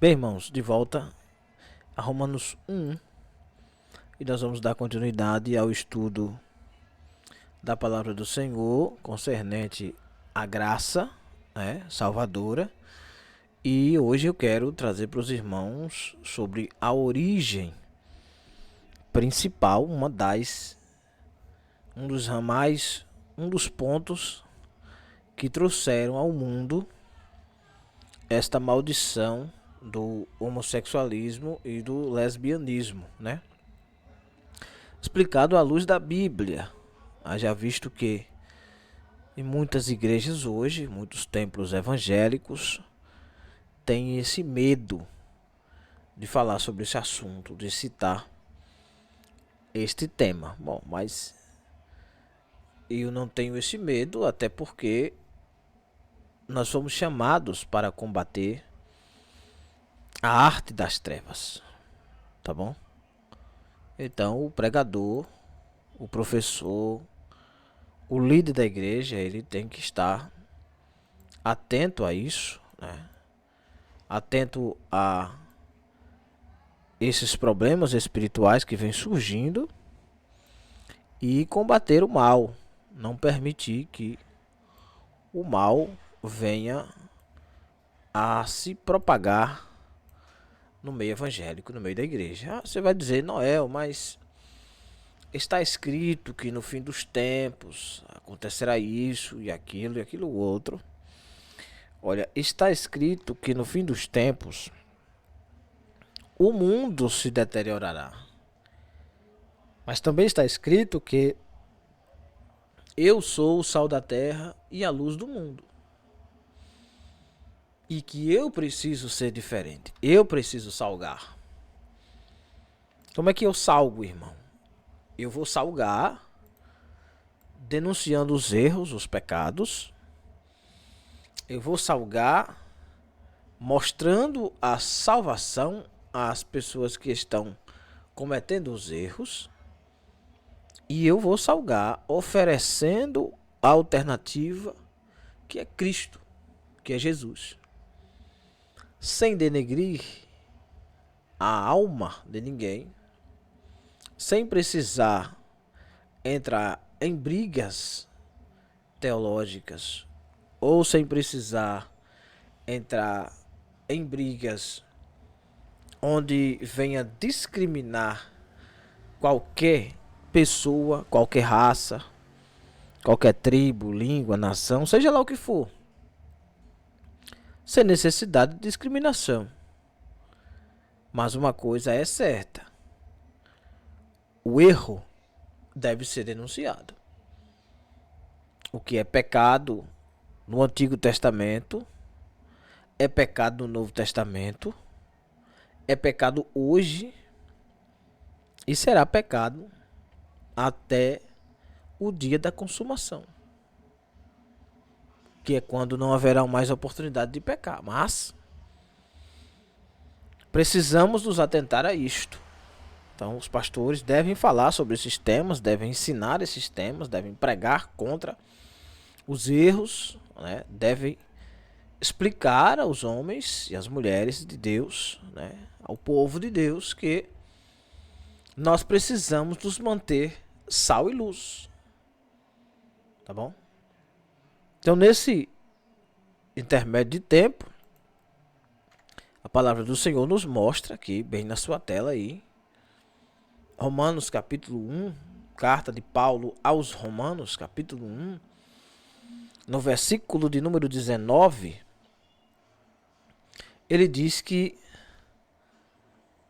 Bem, irmãos, de volta a Romanos 1 e nós vamos dar continuidade ao estudo da palavra do Senhor concernente à graça, salvadora. E hoje eu quero trazer para os irmãos sobre a origem principal, um dos ramais, um dos pontos que trouxeram ao mundo esta maldição do homossexualismo e do lesbianismo, explicado à luz da Bíblia. Haja visto que em muitas igrejas hoje, muitos templos evangélicos, têm esse medo de falar sobre esse assunto, de citar este tema. Bom, mas eu não tenho esse medo, até porque nós fomos chamados para combater a arte das trevas, tá bom? Então o pregador, o professor, o líder da igreja, ele tem que estar atento a isso, atento a esses problemas espirituais que vêm surgindo e combater o mal, não permitir que o mal venha a se propagar no meio evangélico, no meio da igreja. Você vai dizer, Noel, mas está escrito que no fim dos tempos acontecerá isso e aquilo outro. Olha, está escrito que no fim dos tempos o mundo se deteriorará. Mas também está escrito que eu sou o sal da terra e a luz do mundo. E que eu preciso ser diferente. Eu preciso salgar. Como é que eu salgo, irmão? Eu vou salgar denunciando os erros, os pecados. Eu vou salgar mostrando a salvação às pessoas que estão cometendo os erros. E eu vou salgar oferecendo a alternativa que é Cristo, que é Jesus. Sem denegrir a alma de ninguém, sem precisar entrar em brigas teológicas ou sem precisar entrar em brigas onde venha discriminar qualquer pessoa, qualquer raça, qualquer tribo, língua, nação, seja lá o que for, sem necessidade de discriminação. Mas uma coisa é certa: o erro deve ser denunciado. O que é pecado no Antigo Testamento é pecado no Novo Testamento, é pecado hoje e será pecado até o dia da consumação, que é quando não haverá mais oportunidade de pecar. Mas precisamos nos atentar a isto. Então os pastores devem falar sobre esses temas, devem ensinar esses temas, devem pregar contra os erros, devem explicar aos homens e às mulheres de Deus, ao povo de Deus, que nós precisamos nos manter sal e luz. Tá bom? Então, nesse intermédio de tempo, a palavra do Senhor nos mostra aqui, bem na sua tela aí, Romanos capítulo 1, carta de Paulo aos Romanos, capítulo 1, no versículo de número 19, ele diz que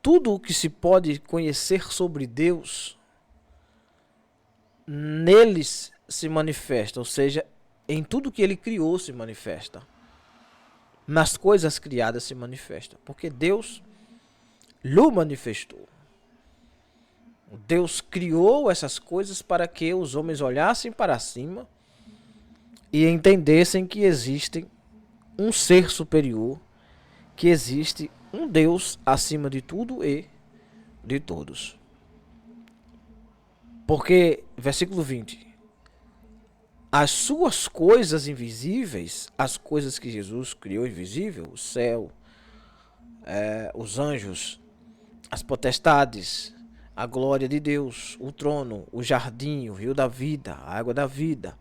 tudo o que se pode conhecer sobre Deus neles se manifesta, ou seja, em tudo que ele criou se manifesta. Nas coisas criadas se manifesta, porque Deus lhe manifestou. Deus criou essas coisas para que os homens olhassem para cima e entendessem que existe um ser superior, que existe um Deus acima de tudo e de todos. Porque, versículo 20, as suas coisas invisíveis, as coisas que Jesus criou invisível, o céu, os anjos, as potestades, a glória de Deus, o trono, o jardim, o rio da vida, a água da vida,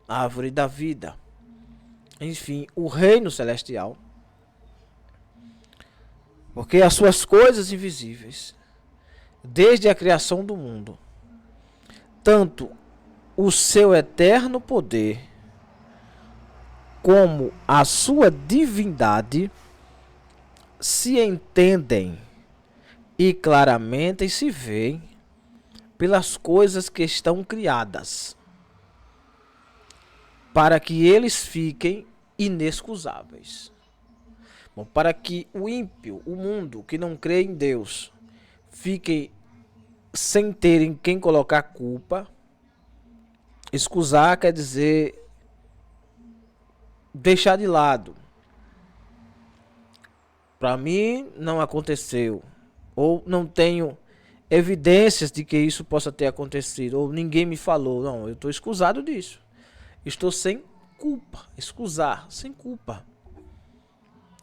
a árvore da vida, enfim, o reino celestial. Porque as suas coisas invisíveis, desde a criação do mundo, tanto o seu eterno poder como a sua divindade se entendem e claramente se veem pelas coisas que estão criadas, para que eles fiquem inexcusáveis. Bom, para que o ímpio, o mundo que não crê em Deus, fiquem sem terem quem colocar culpa. Excusar quer dizer deixar de lado. Para mim não aconteceu, ou não tenho evidências de que isso possa ter acontecido, ou ninguém me falou. Não, eu estou excusado disso. Estou sem culpa. Excusar, sem culpa.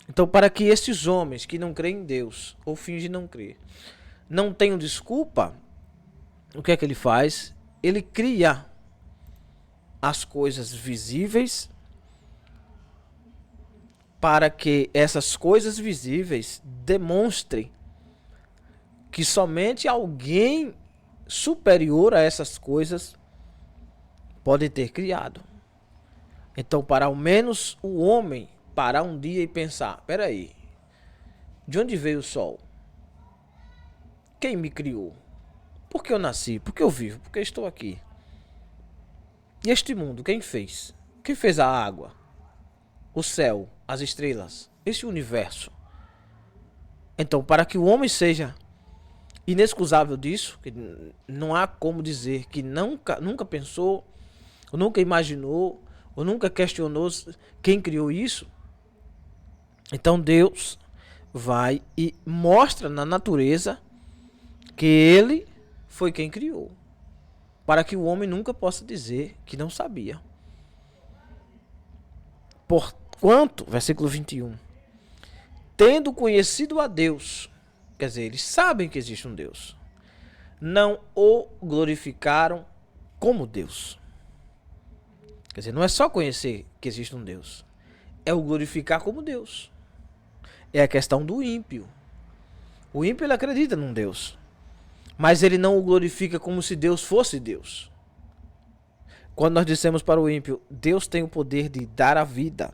Então, para que esses homens que não creem em Deus, ou fingem não crer, não tenham desculpa, o que é que ele faz? Ele cria as coisas visíveis para que essas coisas visíveis demonstrem que somente alguém superior a essas coisas pode ter criado. Então, para ao menos o homem parar um dia e pensar, peraí, de onde veio o sol? Quem me criou? Por que eu nasci? Por que eu vivo? Por que eu estou aqui? E este mundo, quem fez? Quem fez a água? O céu, as estrelas, esse universo. Então, para que o homem seja inexcusável disso, que não há como dizer que nunca pensou, ou nunca imaginou, ou nunca questionou quem criou isso. Então Deus vai e mostra na natureza que Ele foi quem criou, para que o homem nunca possa dizer que não sabia. Porquanto, versículo 21, tendo conhecido a Deus, quer dizer, eles sabem que existe um Deus, não o glorificaram como Deus. Quer dizer, não é só conhecer que existe um Deus, é o glorificar como Deus. É a questão do ímpio. O ímpio, ele acredita num Deus, mas ele não o glorifica como se Deus fosse Deus. Quando nós dissemos para o ímpio, Deus tem o poder de dar a vida,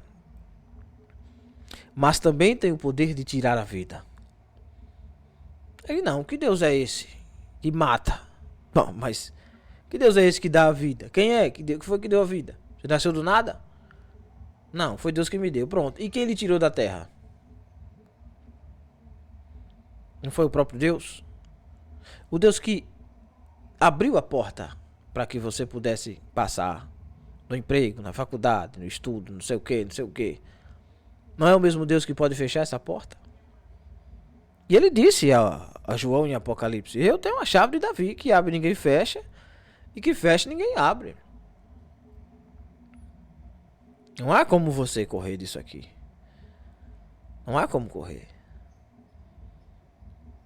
mas também tem o poder de tirar a vida. Ele não, que Deus é esse que mata? Bom, mas que Deus é esse que dá a vida? Quem é? Que foi que deu a vida? Você nasceu do nada? Não, foi Deus que me deu. Pronto. E quem ele tirou da terra? Não foi o próprio Deus? O Deus que abriu a porta para que você pudesse passar no emprego, na faculdade, no estudo, não sei o que, não sei o que. Não é o mesmo Deus que pode fechar essa porta? E ele disse a João em Apocalipse, eu tenho a chave de Davi, que abre ninguém fecha, e que fecha ninguém abre. Não há como você correr disso aqui. Não há como correr.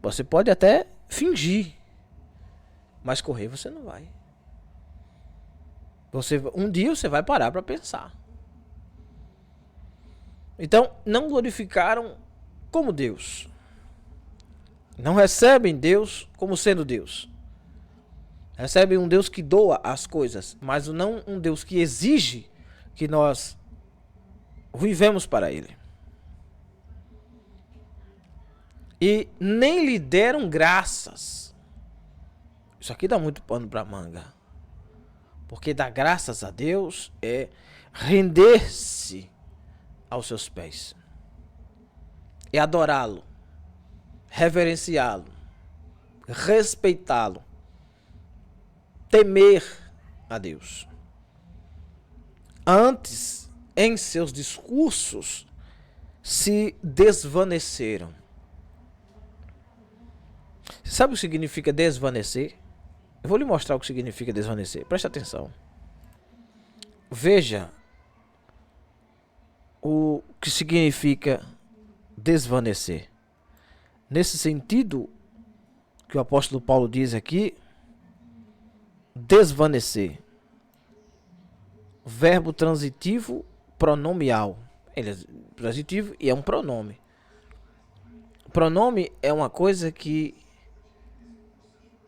Você pode até fingir, mas correr você não vai. Um dia você vai parar para pensar. Então, não glorificaram como Deus. Não recebem Deus como sendo Deus. Recebem um Deus que doa as coisas, mas não um Deus que exige que nós vivemos para Ele. E nem lhe deram graças. Isso aqui dá muito pano para manga. Porque dar graças a Deus é render-se aos seus pés. É adorá-lo, reverenciá-lo, respeitá-lo, temer a Deus. Antes, em seus discursos, se desvaneceram. Você sabe o que significa desvanecer? Eu vou lhe mostrar o que significa desvanecer. Preste atenção. Veja o que significa desvanecer. Nesse sentido, que o apóstolo Paulo diz aqui, desvanecer. Verbo transitivo pronomial. Ele é transitivo e é um pronome. Pronome é uma coisa que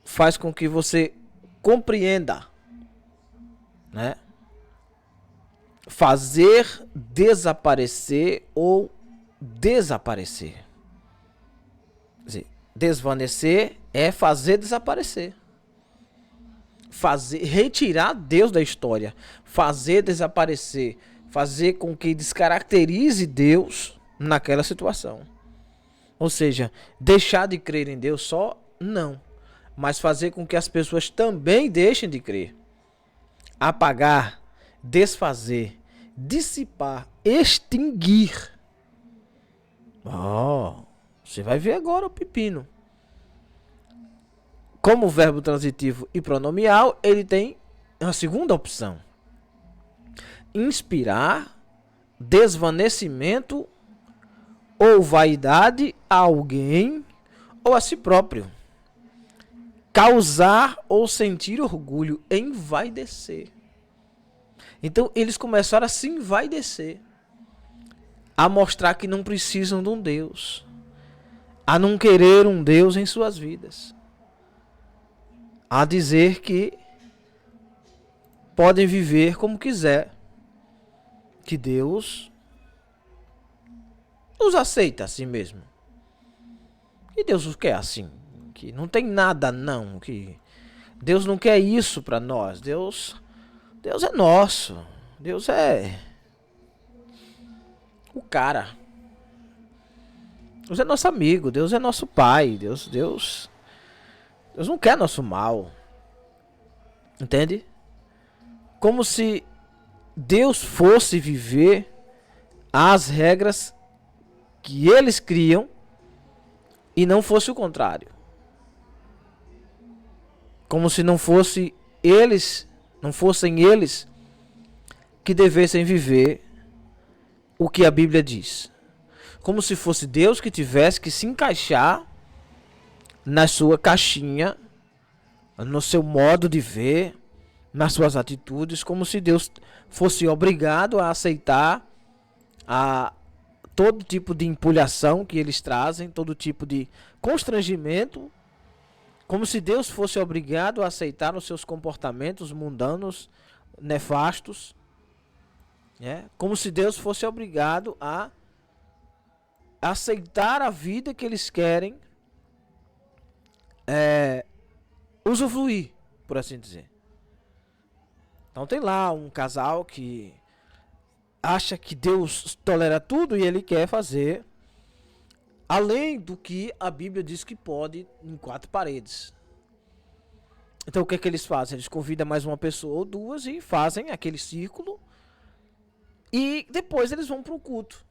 faz com que você compreenda, né? Fazer desaparecer ou desaparecer. Quer dizer, desvanecer é fazer desaparecer. Fazer, retirar Deus da história, fazer desaparecer, fazer com que descaracterize Deus naquela situação. Ou seja, deixar de crer em Deus só, não, mas fazer com que as pessoas também deixem de crer. Apagar, desfazer, dissipar, extinguir. Você vai ver agora o pepino. Como verbo transitivo e pronomial, ele tem uma segunda opção. Inspirar, desvanecimento ou vaidade a alguém ou a si próprio. Causar ou sentir orgulho, envaidecer. Então eles começaram a se envaidecer, a mostrar que não precisam de um Deus, a não querer um Deus em suas vidas, a dizer que podem viver como quiser, que Deus os aceita assim mesmo, que Deus os quer assim, que não tem nada não, que Deus não quer isso para nós. Deus é nosso, Deus é o cara, Deus é nosso amigo, Deus é nosso pai, Deus não quer nosso mal, entende? Como se Deus fosse viver as regras que eles criam e não fosse o contrário. Como se não fossem eles que devessem viver o que a Bíblia diz. Como se fosse Deus que tivesse que se encaixar na sua caixinha, no seu modo de ver, nas suas atitudes, como se Deus fosse obrigado a aceitar todo tipo de empulhação que eles trazem, todo tipo de constrangimento, como se Deus fosse obrigado a aceitar os seus comportamentos mundanos, nefastos, né? Como se Deus fosse obrigado a aceitar a vida que eles querem usufruir, por assim dizer. Então tem lá um casal que acha que Deus tolera tudo e ele quer fazer além do que a Bíblia diz que pode em 4 paredes. Então o que é que eles fazem? Eles convidam mais uma pessoa ou duas e fazem aquele círculo e depois eles vão para o culto.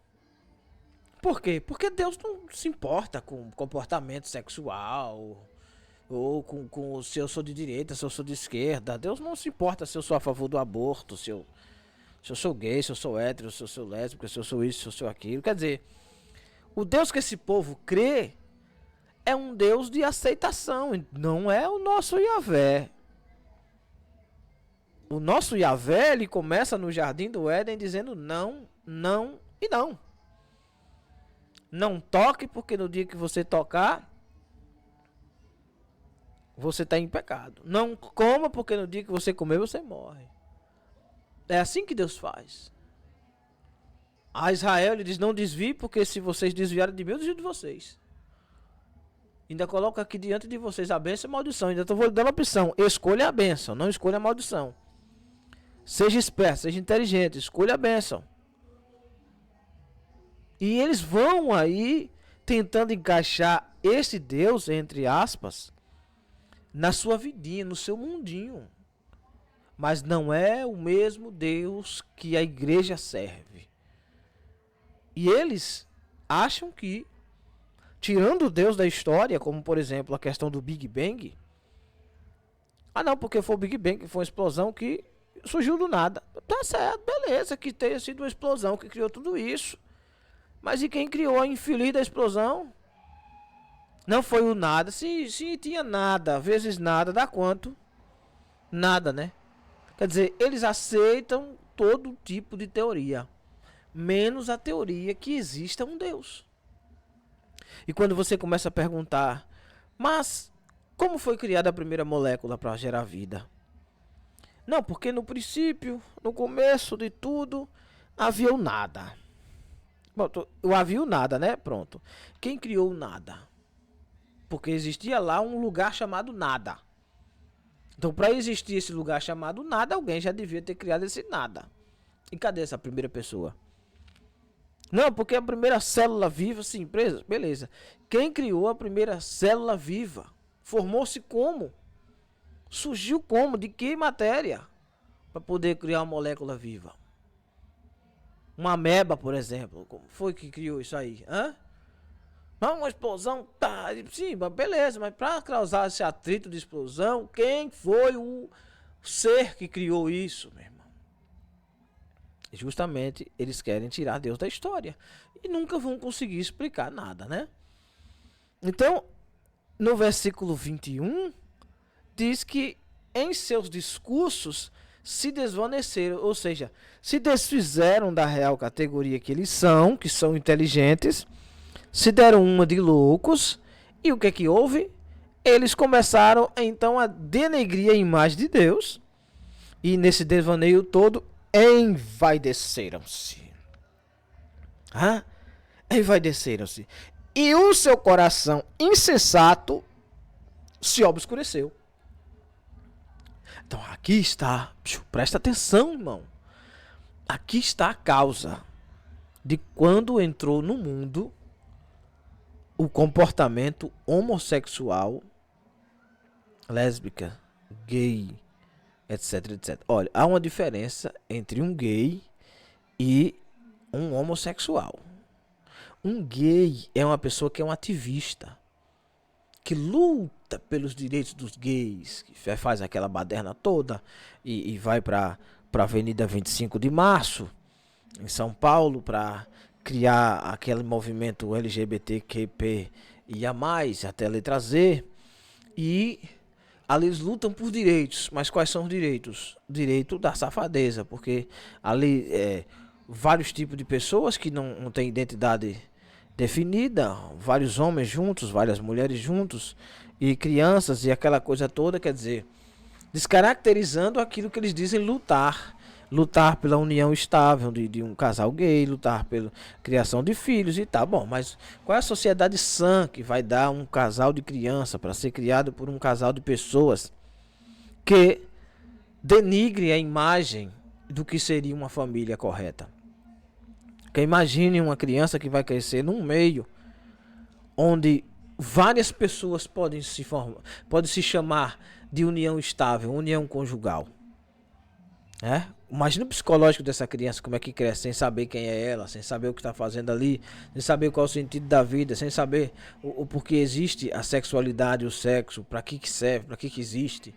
Por quê? Porque Deus não se importa com comportamento sexual ou com se eu sou de direita, se eu sou de esquerda. Deus não se importa se eu sou a favor do aborto, se eu sou gay, se eu sou hétero, se eu sou lésbico, se eu sou isso, se eu sou aquilo. Quer dizer, o Deus que esse povo crê é um Deus de aceitação, não é o nosso Yahvé. O nosso Yahvé, ele começa no jardim do Éden dizendo não, não e não. Não toque, porque no dia que você tocar, você está em pecado. Não coma, porque no dia que você comer, você morre. É assim que Deus faz. A Israel, ele diz, não desvie, porque se vocês desviarem de mim, eu desvio de vocês. Ainda coloca aqui diante de vocês a bênção e a maldição. Ainda estou dando a opção, escolha a bênção, não escolha a maldição. Seja esperto, seja inteligente, escolha a bênção. E eles vão aí tentando encaixar esse Deus, entre aspas, na sua vidinha, no seu mundinho. Mas não é o mesmo Deus que a igreja serve. E eles acham que, tirando o Deus da história, como por exemplo a questão do Big Bang, não, porque foi o Big Bang, que foi uma explosão que surgiu do nada. Tá certo, beleza, que tenha sido uma explosão que criou tudo isso. Mas e quem criou a infeliz da explosão? Não foi o nada. Se tinha nada, vezes nada, dá quanto? Nada, né? Quer dizer, eles aceitam todo tipo de teoria, menos a teoria que exista um Deus. E quando você começa a perguntar, mas como foi criada a primeira molécula para gerar vida? Não, porque no princípio, no começo de tudo, havia o nada. Bom, havia o nada, né? Pronto. Quem criou o nada? Porque existia lá um lugar chamado nada. Então, para existir esse lugar chamado nada, alguém já devia ter criado esse nada. E cadê essa primeira pessoa? Não, porque a primeira célula viva, sim, beleza. Quem criou a primeira célula viva? Formou-se como? Surgiu como? De que matéria? Para poder criar uma molécula viva. Uma ameba, por exemplo. Como foi que criou isso aí? Hã? Uma explosão, tá, sim, beleza, mas para causar esse atrito de explosão, quem foi o ser que criou isso, meu irmão? Justamente eles querem tirar Deus da história e nunca vão conseguir explicar nada, né? Então, no versículo 21, diz que em seus discursos se desvaneceram, ou seja, se desfizeram da real categoria que eles são, que são inteligentes, se deram uma de loucos, e o que é que houve? Eles começaram então a denegrir a imagem de Deus, e nesse desvaneio todo envaideceram-se. Envaideceram-se. E o seu coração insensato se obscureceu. Então aqui está, presta atenção, irmão. Aqui está a causa de quando entrou no mundo o comportamento homossexual, lésbica, gay, etc, etc. Olha, há uma diferença entre um gay e um homossexual. Um gay é uma pessoa que é um ativista, que luta pelos direitos dos gays, que faz aquela baderna toda e vai para a Avenida 25 de Março, em São Paulo, para criar aquele movimento LGBTQP e a mais, até a letra Z. E ali eles lutam por direitos. Mas quais são os direitos? Direito da safadeza, porque ali vários tipos de pessoas que não têm identidade definida, vários homens juntos, várias mulheres juntos, e crianças e aquela coisa toda, quer dizer, descaracterizando aquilo que eles dizem lutar. Lutar pela união estável de um casal gay, lutar pela criação de filhos e tal. Bom, mas qual é a sociedade sã que vai dar um casal de criança para ser criado por um casal de pessoas que denigre a imagem do que seria uma família correta? Que imagine uma criança que vai crescer num meio onde várias pessoas podem se chamar de união estável, união conjugal. Imagina o psicológico dessa criança, como é que cresce, sem saber quem é ela, sem saber o que está fazendo ali, sem saber qual é o sentido da vida, sem saber o porquê existe a sexualidade, o sexo, para que serve, para que existe.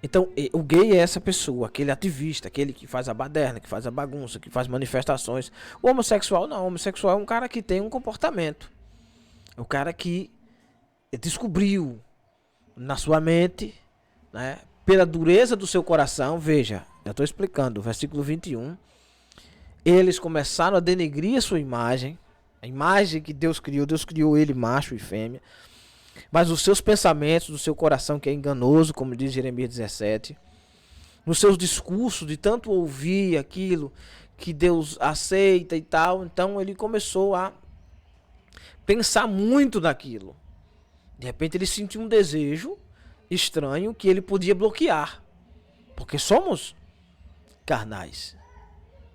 Então, o gay é essa pessoa, aquele ativista, aquele que faz a baderna, que faz a bagunça, que faz manifestações. O homossexual não, o homossexual é um cara que tem um comportamento. É o cara que descobriu na sua mente, né, pela dureza do seu coração, veja, já estou explicando, versículo 21, eles começaram a denegrir a sua imagem, a imagem que Deus criou ele macho e fêmea, mas os seus pensamentos, do seu coração que é enganoso, como diz Jeremias 17, nos seus discursos, de tanto ouvir aquilo que Deus aceita e tal, então ele começou a pensar muito naquilo. De repente ele sentiu um desejo estranho que ele podia bloquear, porque somos carnais,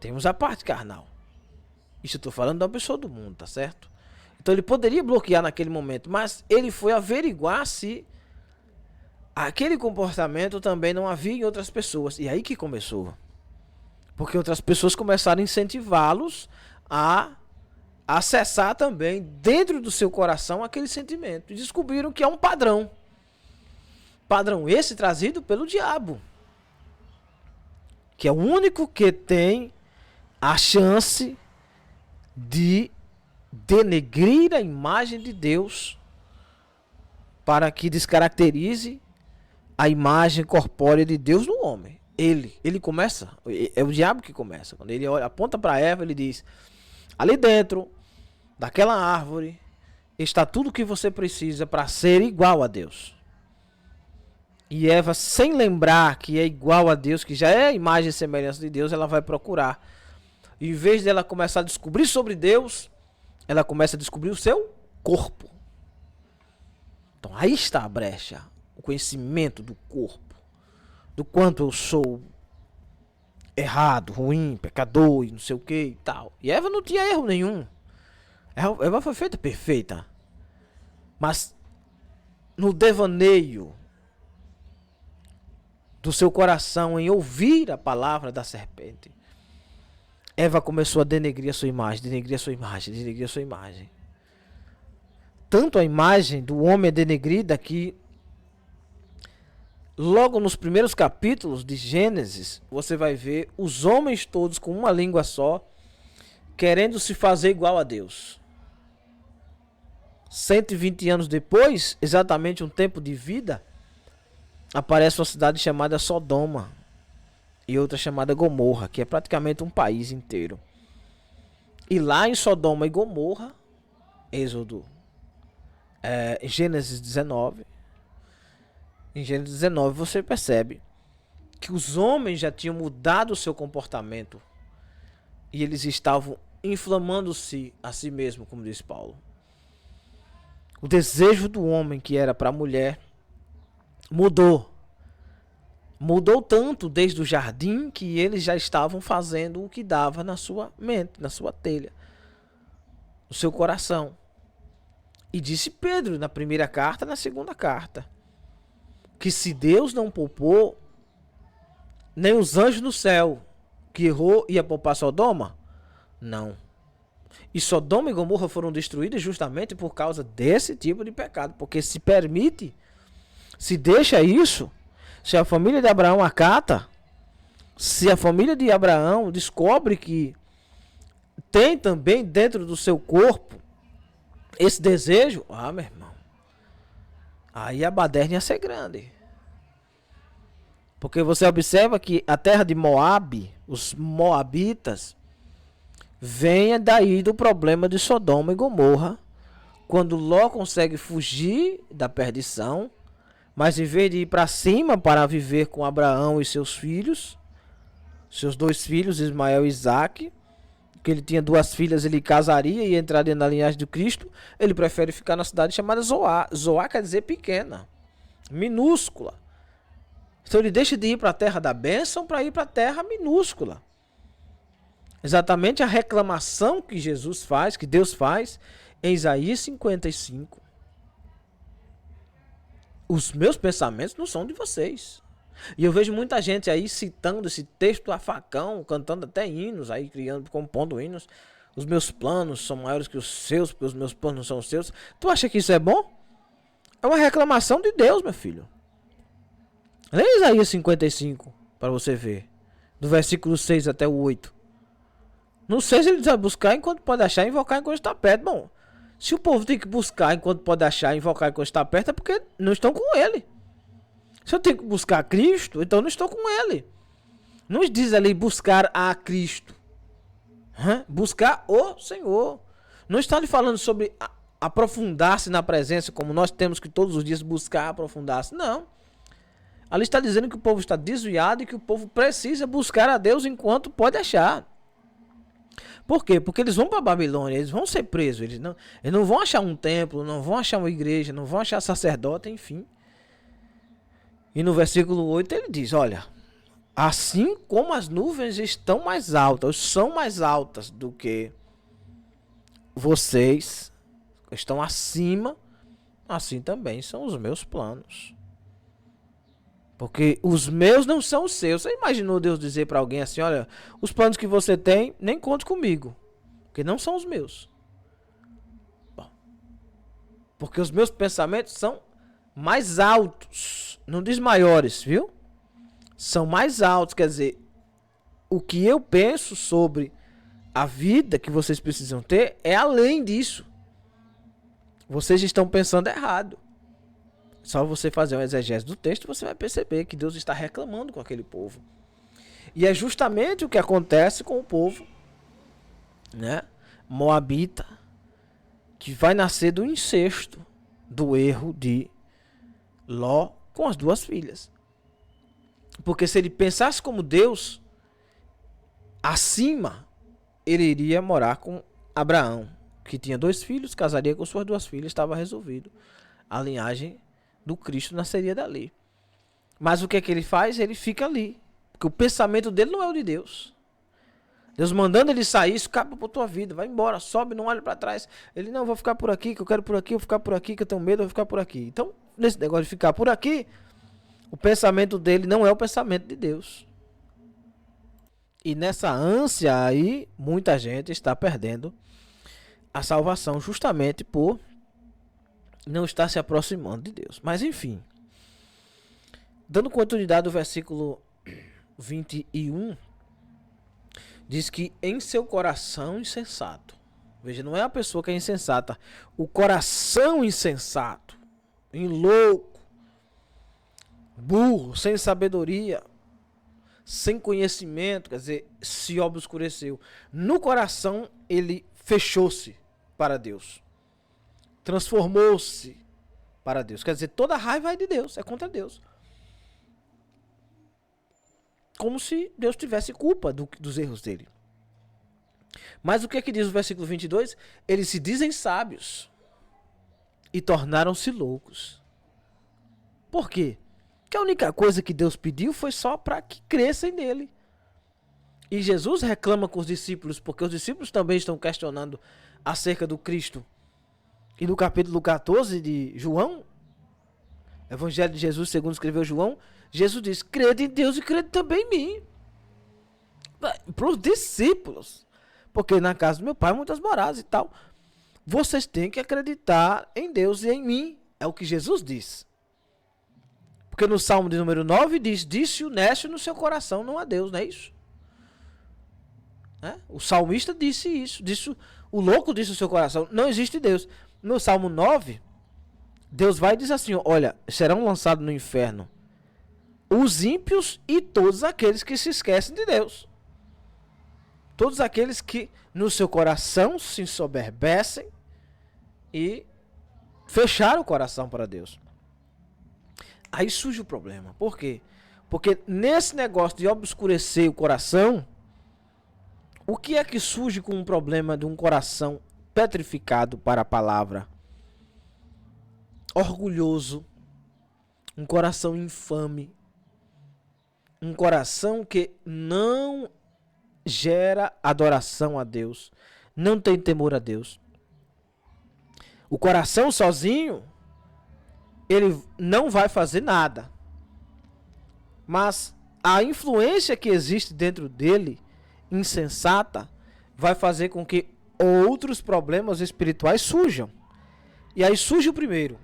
temos a parte carnal. Isso eu estou falando de uma pessoa do mundo, tá certo? Então ele poderia bloquear naquele momento, mas ele foi averiguar se aquele comportamento também não havia em outras pessoas. E aí que começou, porque outras pessoas começaram a incentivá-los a acessar também dentro do seu coração aquele sentimento, e descobriram que é um padrão esse trazido pelo diabo, que é o único que tem a chance de denegrir a imagem de Deus para que descaracterize a imagem corpórea de Deus no homem. Ele começa, é o diabo que começa. Quando ele olha, aponta para Eva, ele diz: ali dentro daquela árvore está tudo o que você precisa para ser igual a Deus. E Eva, sem lembrar que é igual a Deus, que já é a imagem e semelhança de Deus, ela vai procurar. E em vez dela começar a descobrir sobre Deus, ela começa a descobrir o seu corpo. Então aí está a brecha, o conhecimento do corpo, do quanto eu sou errado, ruim, pecador e não sei o que e tal. E Eva não tinha erro nenhum. Eva foi feita perfeita. Mas no devaneio do seu coração em ouvir a palavra da serpente, Eva começou a denegrir a sua imagem, denegrir a sua imagem, denegrir a sua imagem. Tanto a imagem do homem é denegrida que logo nos primeiros capítulos de Gênesis, você vai ver os homens todos com uma língua só, querendo se fazer igual a Deus. 120 anos depois, exatamente um tempo de vida, aparece uma cidade chamada Sodoma e outra chamada Gomorra, que é praticamente um país inteiro. E lá em Sodoma e Gomorra, Êxodo, em Gênesis 19, em Gênesis 19 você percebe que os homens já tinham mudado o seu comportamento e eles estavam inflamando-se a si mesmo, como diz Paulo. O desejo do homem que era para a mulher mudou. Mudou tanto desde o jardim que eles já estavam fazendo o que dava na sua mente, na sua telha, no seu coração. E disse Pedro na primeira carta, na segunda carta, que se Deus não poupou nem os anjos no céu, que errou, ia poupar Sodoma? Não. E Sodoma e Gomorra foram destruídas justamente por causa desse tipo de pecado. Porque se permite, se deixa isso, se a família de Abraão acata, se a família de Abraão descobre que tem também dentro do seu corpo esse desejo, meu irmão, aí a baderna ia ser grande. Porque você observa que a terra de Moabe, os moabitas, venha daí do problema de Sodoma e Gomorra, quando Ló consegue fugir da perdição, mas em vez de ir para cima para viver com Abraão e seus filhos, seus dois filhos, Ismael e Isaque, que ele tinha duas filhas, ele casaria e entraria na linhagem de Cristo, ele prefere ficar na cidade chamada Zoar. Zoar quer dizer pequena, minúscula. Então ele deixa de ir para a terra da bênção para ir para a terra minúscula. Exatamente a reclamação que Jesus faz, que Deus faz em Isaías 55. Os meus pensamentos não são de vocês. E eu vejo muita gente aí citando esse texto a facão, cantando até hinos, aí criando, compondo hinos. Os meus planos são maiores que os seus, porque os meus planos não são os seus. Tu acha que isso é bom? É uma reclamação de Deus, meu filho. Lê Isaías 55 para você ver. Do versículo 6 até o 8. No 6 ele diz: buscar enquanto pode achar, invocar enquanto está perto. Bom, se o povo tem que buscar enquanto pode achar, invocar enquanto está perto, é porque não estão com ele. Se eu tenho que buscar Cristo, então não estou com ele. Não diz ali buscar a Cristo. Buscar o Senhor. Não está ali falando sobre aprofundar-se na presença, como nós temos que todos os dias buscar aprofundar-se. Não. Ali está dizendo que o povo está desviado e que o povo precisa buscar a Deus enquanto pode achar. Por quê? Porque eles vão para a Babilônia, eles vão ser presos. Eles não vão achar um templo, não vão achar uma igreja, não vão achar sacerdote, enfim. E no versículo 8 ele diz: olha, assim como as nuvens estão mais altas, são mais altas do que vocês, estão acima, assim também são os meus planos. Porque os meus não são os seus. Você imaginou Deus dizer para alguém assim: olha, os planos que você tem, nem conte comigo, porque não são os meus. Bom, porque os meus pensamentos são mais altos, não diz maiores, viu? São mais altos, quer dizer, o que eu penso sobre a vida que vocês precisam ter é além disso. Vocês estão pensando errado. Só você fazer uma exegese do texto, você vai perceber que Deus está reclamando com aquele povo. E é justamente o que acontece com o povo, né, moabita, que vai nascer do incesto, do erro de Ló com as duas filhas. Porque se ele pensasse como Deus, acima, ele iria morar com Abraão, que tinha 2 filhos, casaria com suas 2 filhas, estava resolvido. A linhagem do Cristo nasceria dali. Mas o que é que ele faz? Ele fica ali. Porque o pensamento dele não é o de Deus. Deus mandando ele sair, escapa por tua vida, vai embora, sobe, não olha para trás. Ele, não, vou ficar por aqui, que eu quero por aqui, eu vou ficar por aqui, que eu tenho medo, eu vou ficar por aqui. Então, nesse negócio de ficar por aqui, o pensamento dele não é o pensamento de Deus. E nessa ânsia aí, muita gente está perdendo a salvação justamente por não estar se aproximando de Deus. Mas enfim, dando continuidade ao versículo 21, diz que em seu coração insensato. Veja, não é a pessoa que é insensata, o coração insensato, louco, burro, sem sabedoria, sem conhecimento, quer dizer, se obscureceu. No coração ele fechou-se para Deus, transformou-se para Deus. Quer dizer, toda raiva é de Deus, é contra Deus. Como se Deus tivesse culpa dos erros dele. Mas o que é que diz o versículo 22? Eles se dizem sábios e tornaram-se loucos. Por quê? Porque a única coisa que Deus pediu foi só para que crescem nele. E Jesus reclama com os discípulos, porque os discípulos também estão questionando acerca do Cristo. E no capítulo 14 de João, Evangelho de Jesus segundo escreveu João, Jesus diz, crede em Deus e crede também em mim. Para os discípulos. Porque na casa do meu pai muitas moradas e tal. Vocês têm que acreditar em Deus e em mim. É o que Jesus diz. Porque no Salmo de número 9 diz, disse o nécio no seu coração, não há Deus, não é isso? O salmista disse isso. O louco disse no seu coração, não existe Deus. No Salmo 9, Deus vai e diz assim, olha, serão lançados no inferno os ímpios e todos aqueles que se esquecem de Deus. Todos aqueles que no seu coração se ensoberbecem e fecharam o coração para Deus. Aí surge o problema. Por quê? Porque nesse negócio de obscurecer o coração, o que é que surge com um problema de um coração petrificado para a palavra? Orgulhoso, um coração infame, um coração que não gera adoração a Deus, não tem temor a Deus. O coração sozinho, ele não vai fazer nada. Mas a influência que existe dentro dele, insensata, vai fazer com que outros problemas espirituais surjam. E aí surge o primeiro.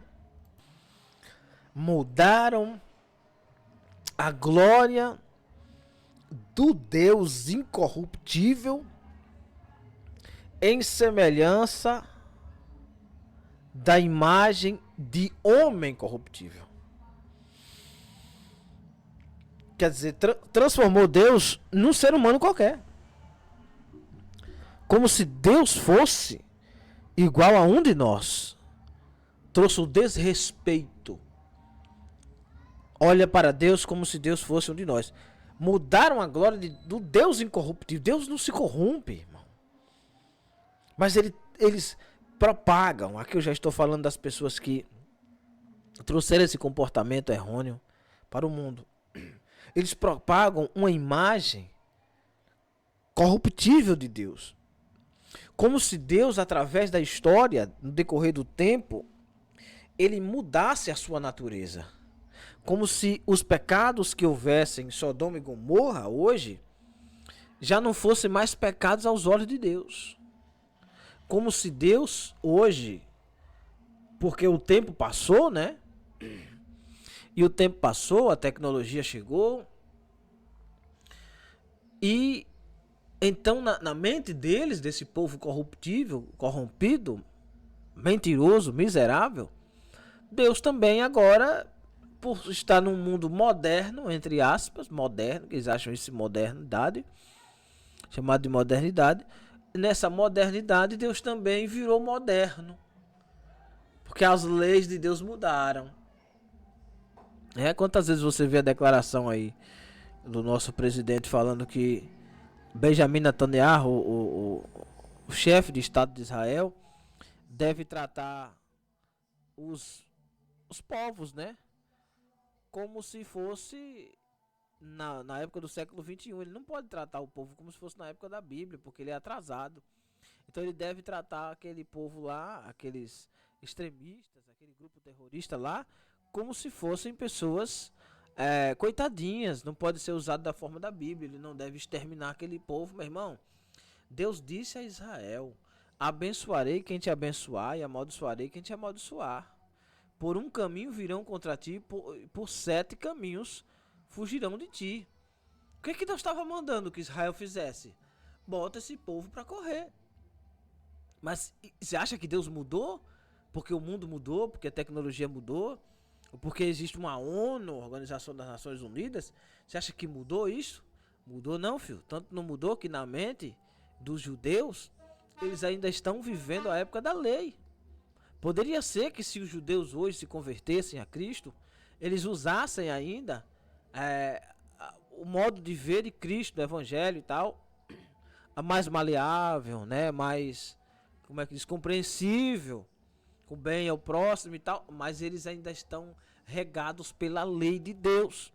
Mudaram a glória do Deus incorruptível em semelhança da imagem de homem corruptível. Quer dizer, transformou Deus num ser humano qualquer. Como se Deus fosse igual a um de nós. Trouxe o desrespeito. Olha para Deus como se Deus fosse um de nós. Mudaram a glória do Deus incorruptível. Deus não se corrompe, irmão. Mas eles propagam. Aqui eu já estou falando das pessoas que trouxeram esse comportamento errôneo para o mundo. Eles propagam uma imagem corruptível de Deus. Como se Deus, através da história, no decorrer do tempo, ele mudasse a sua natureza. Como se os pecados que houvessem em Sodoma e Gomorra hoje já não fossem mais pecados aos olhos de Deus. Como se Deus hoje, porque o tempo passou, né? E o tempo passou, a tecnologia chegou. E então na mente deles, desse povo corruptível, corrompido, mentiroso, miserável, Deus também agora, por estar num mundo moderno, entre aspas, moderno, que eles acham isso modernidade, chamado de modernidade, nessa modernidade Deus também virou moderno, porque as leis de Deus mudaram. Quantas vezes você vê a declaração aí do nosso presidente falando que Benjamin Netanyahu, o chefe de Estado de Israel, deve tratar os povos, né, como se fosse na época do século XXI. Ele não pode tratar o povo como se fosse na época da Bíblia, porque ele é atrasado. Então ele deve tratar aquele povo lá, aqueles extremistas, aquele grupo terrorista lá, como se fossem pessoas coitadinhas. Não pode ser usado da forma da Bíblia. Ele não deve exterminar aquele povo, meu irmão. Deus disse a Israel: abençoarei quem te abençoar e amaldiçoarei quem te amaldiçoar. Por um caminho virão contra ti, por 7 caminhos fugirão de ti. O que Deus estava mandando que Israel fizesse? Bota esse povo para correr. Mas você acha que Deus mudou? Porque o mundo mudou, porque a tecnologia mudou, porque existe uma ONU, Organização das Nações Unidas? Você acha que mudou isso? Mudou não, filho. Tanto não mudou que na mente dos judeus, eles ainda estão vivendo a época da lei. Poderia ser que se os judeus hoje se convertessem a Cristo, eles usassem ainda o modo de ver de Cristo, do Evangelho e tal, mais maleável, né? Mais, como é que diz, compreensível, com bem ao próximo e tal, mas eles ainda estão regados pela lei de Deus.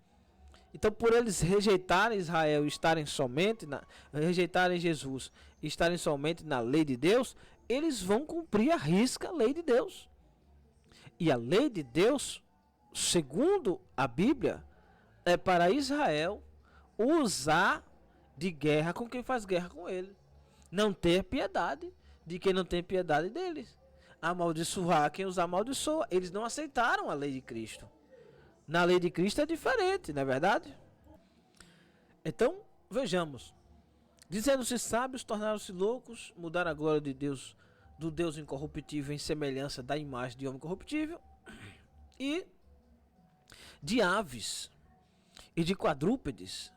Então, por eles rejeitarem Israel e estarem somente rejeitarem Jesus e estarem somente na lei de Deus, eles vão cumprir à risca a lei de Deus. E a lei de Deus, segundo a Bíblia, é para Israel usar de guerra com quem faz guerra com ele. Não ter piedade de quem não tem piedade deles. Amaldiçoar quem os amaldiçoa. Eles não aceitaram a lei de Cristo. Na lei de Cristo é diferente, não é verdade? Então, vejamos. Dizendo-se sábios, tornaram-se loucos, mudaram a glória de Deus, do Deus incorruptível, em semelhança da imagem de homem corruptível, e de aves, e de quadrúpedes,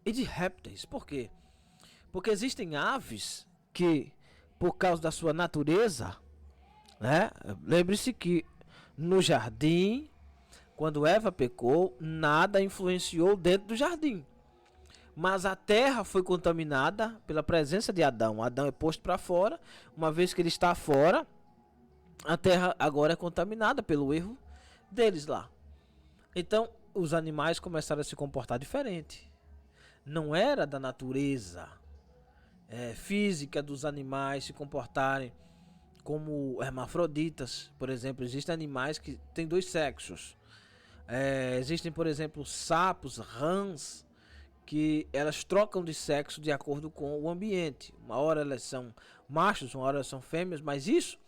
e de répteis. Por quê? Porque existem aves que, por causa da sua natureza, né? Lembre-se que no jardim, quando Eva pecou, nada influenciou dentro do jardim. Mas a terra foi contaminada pela presença de Adão. Adão é posto para fora. Uma vez que ele está fora, a terra agora é contaminada pelo erro deles lá. Então, os animais começaram a se comportar diferente. Não era da natureza física dos animais se comportarem como hermafroditas. Por exemplo, existem animais que têm 2 sexos. Existem, por exemplo, sapos, rãs, que elas trocam de sexo de acordo com o ambiente. Uma hora elas são machos, uma hora elas são fêmeas, mas isso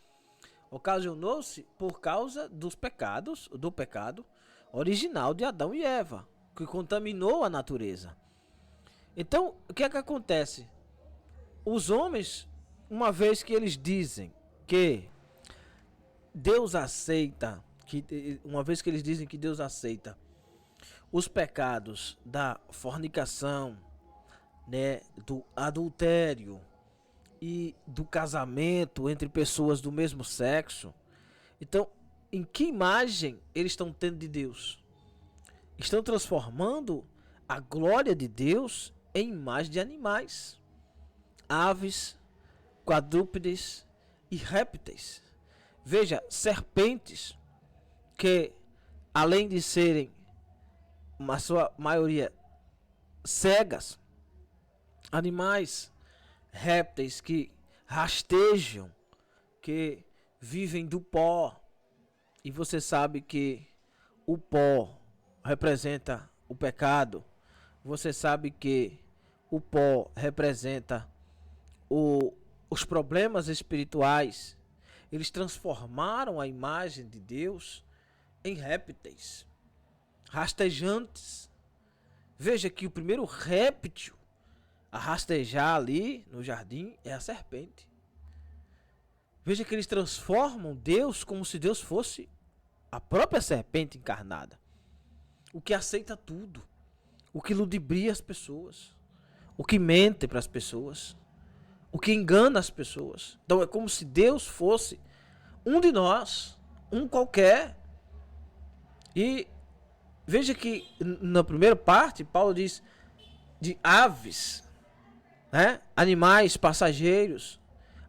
ocasionou-se por causa do pecado original de Adão e Eva, que contaminou a natureza. Então, o que é que acontece? Os homens, uma vez que eles dizem que Deus aceita, uma vez que eles dizem que Deus aceita os pecados da fornicação, né, do adultério e do casamento entre pessoas do mesmo sexo. Então, em que imagem eles estão tendo de Deus? Estão transformando a glória de Deus em imagem de animais, aves, quadrúpedes e répteis. Veja, serpentes que, além de serem a sua maioria cegas, animais, répteis que rastejam, que vivem do pó. E você sabe que o pó representa o pecado. Você sabe que o pó representa os problemas espirituais. Eles transformaram a imagem de Deus em répteis, rastejantes. Veja que o primeiro réptil a rastejar ali no jardim é a serpente. Veja que eles transformam Deus como se Deus fosse a própria serpente encarnada. O que aceita tudo. O que ludibria as pessoas. O que mente para as pessoas. O que engana as pessoas. Então é como se Deus fosse um de nós, um qualquer. E veja que na primeira parte, Paulo diz de aves, né? Animais passageiros,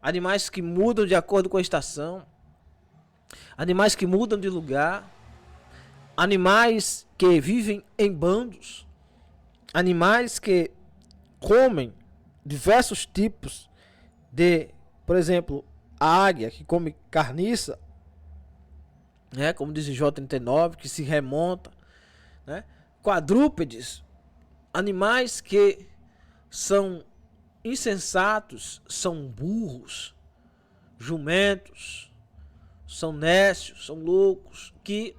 animais que mudam de acordo com a estação, animais que mudam de lugar, animais que vivem em bandos, animais que comem diversos tipos de, por exemplo, a águia que come carniça, né, como diz J39, que se remonta, né? Quadrúpedes, animais que são insensatos, são burros, jumentos, são nécios, são loucos, que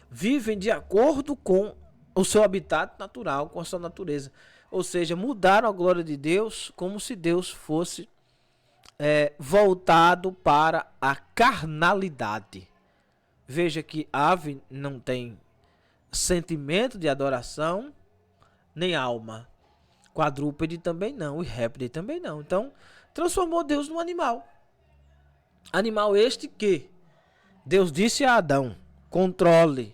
vivem de acordo com o seu habitat natural, com a sua natureza. Ou seja, mudaram a glória de Deus como se Deus fosse voltado para a carnalidade. Veja que a ave não tem sentimento de adoração, nem alma. Quadrúpede também não, e répede também não. Então, transformou Deus num animal. Animal este que Deus disse a Adão: controle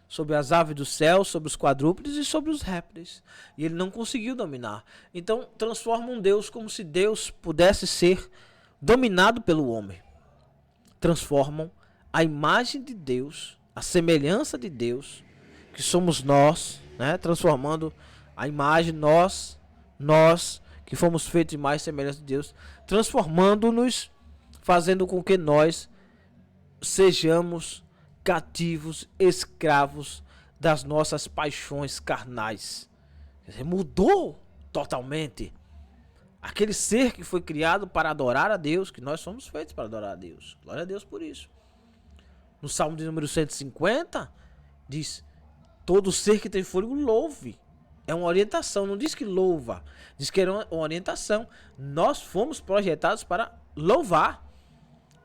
sobre as aves do céu, sobre os quadrúpedes e sobre os répteis. E ele não conseguiu dominar. Então, transformam Deus como se Deus pudesse ser dominado pelo homem. Transformam a imagem de Deus, a semelhança de Deus, que somos nós, né? Transformando a imagem, nós que fomos feitos de mais semelhança de Deus, transformando-nos, fazendo com que nós sejamos cativos, escravos das nossas paixões carnais. Quer dizer, mudou totalmente. Aquele ser que foi criado para adorar a Deus, que nós somos feitos para adorar a Deus. Glória a Deus por isso. No Salmo de número 150, diz: todo ser que tem fôlego louve. É uma orientação, não diz que louva, diz que é uma orientação. Nós fomos projetados para louvar,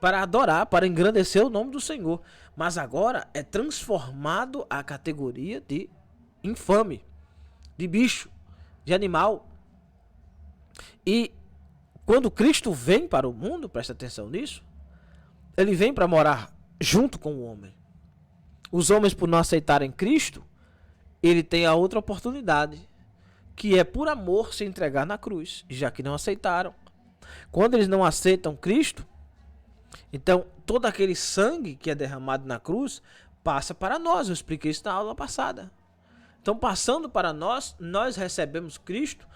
para adorar, para engrandecer o nome do Senhor. Mas agora é transformado a categoria de infame, de bicho, de animal. E quando Cristo vem para o mundo, presta atenção nisso, ele vem para morar junto com o homem. Os homens, por não aceitarem Cristo, ele tem a outra oportunidade, que é por amor se entregar na cruz, já que não aceitaram. Quando eles não aceitam Cristo, então todo aquele sangue que é derramado na cruz passa para nós. Eu expliquei isso na aula passada. Então, passando para nós, nós recebemos Cristo.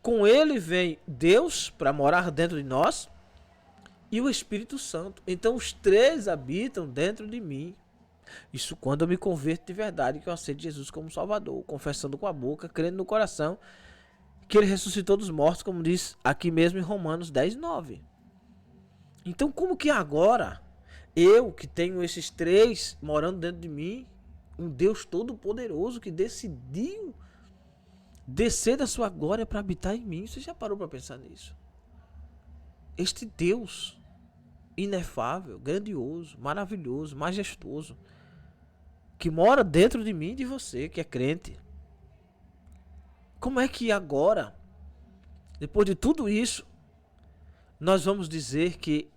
Com ele vem Deus para morar dentro de nós e o Espírito Santo. Então os três habitam dentro de mim. Isso quando eu me converto de verdade, que eu aceito Jesus como Salvador, confessando com a boca, crendo no coração que ele ressuscitou dos mortos, como diz aqui mesmo em Romanos 10:9. Então, como que agora eu, que tenho esses três morando dentro de mim, um Deus todo-poderoso que decidiu descer da sua glória para habitar em mim? Você já parou para pensar nisso? Este Deus inefável, grandioso, maravilhoso, majestoso, que mora dentro de mim e de você, que é crente. Como é que agora, depois de tudo isso, nós vamos dizer que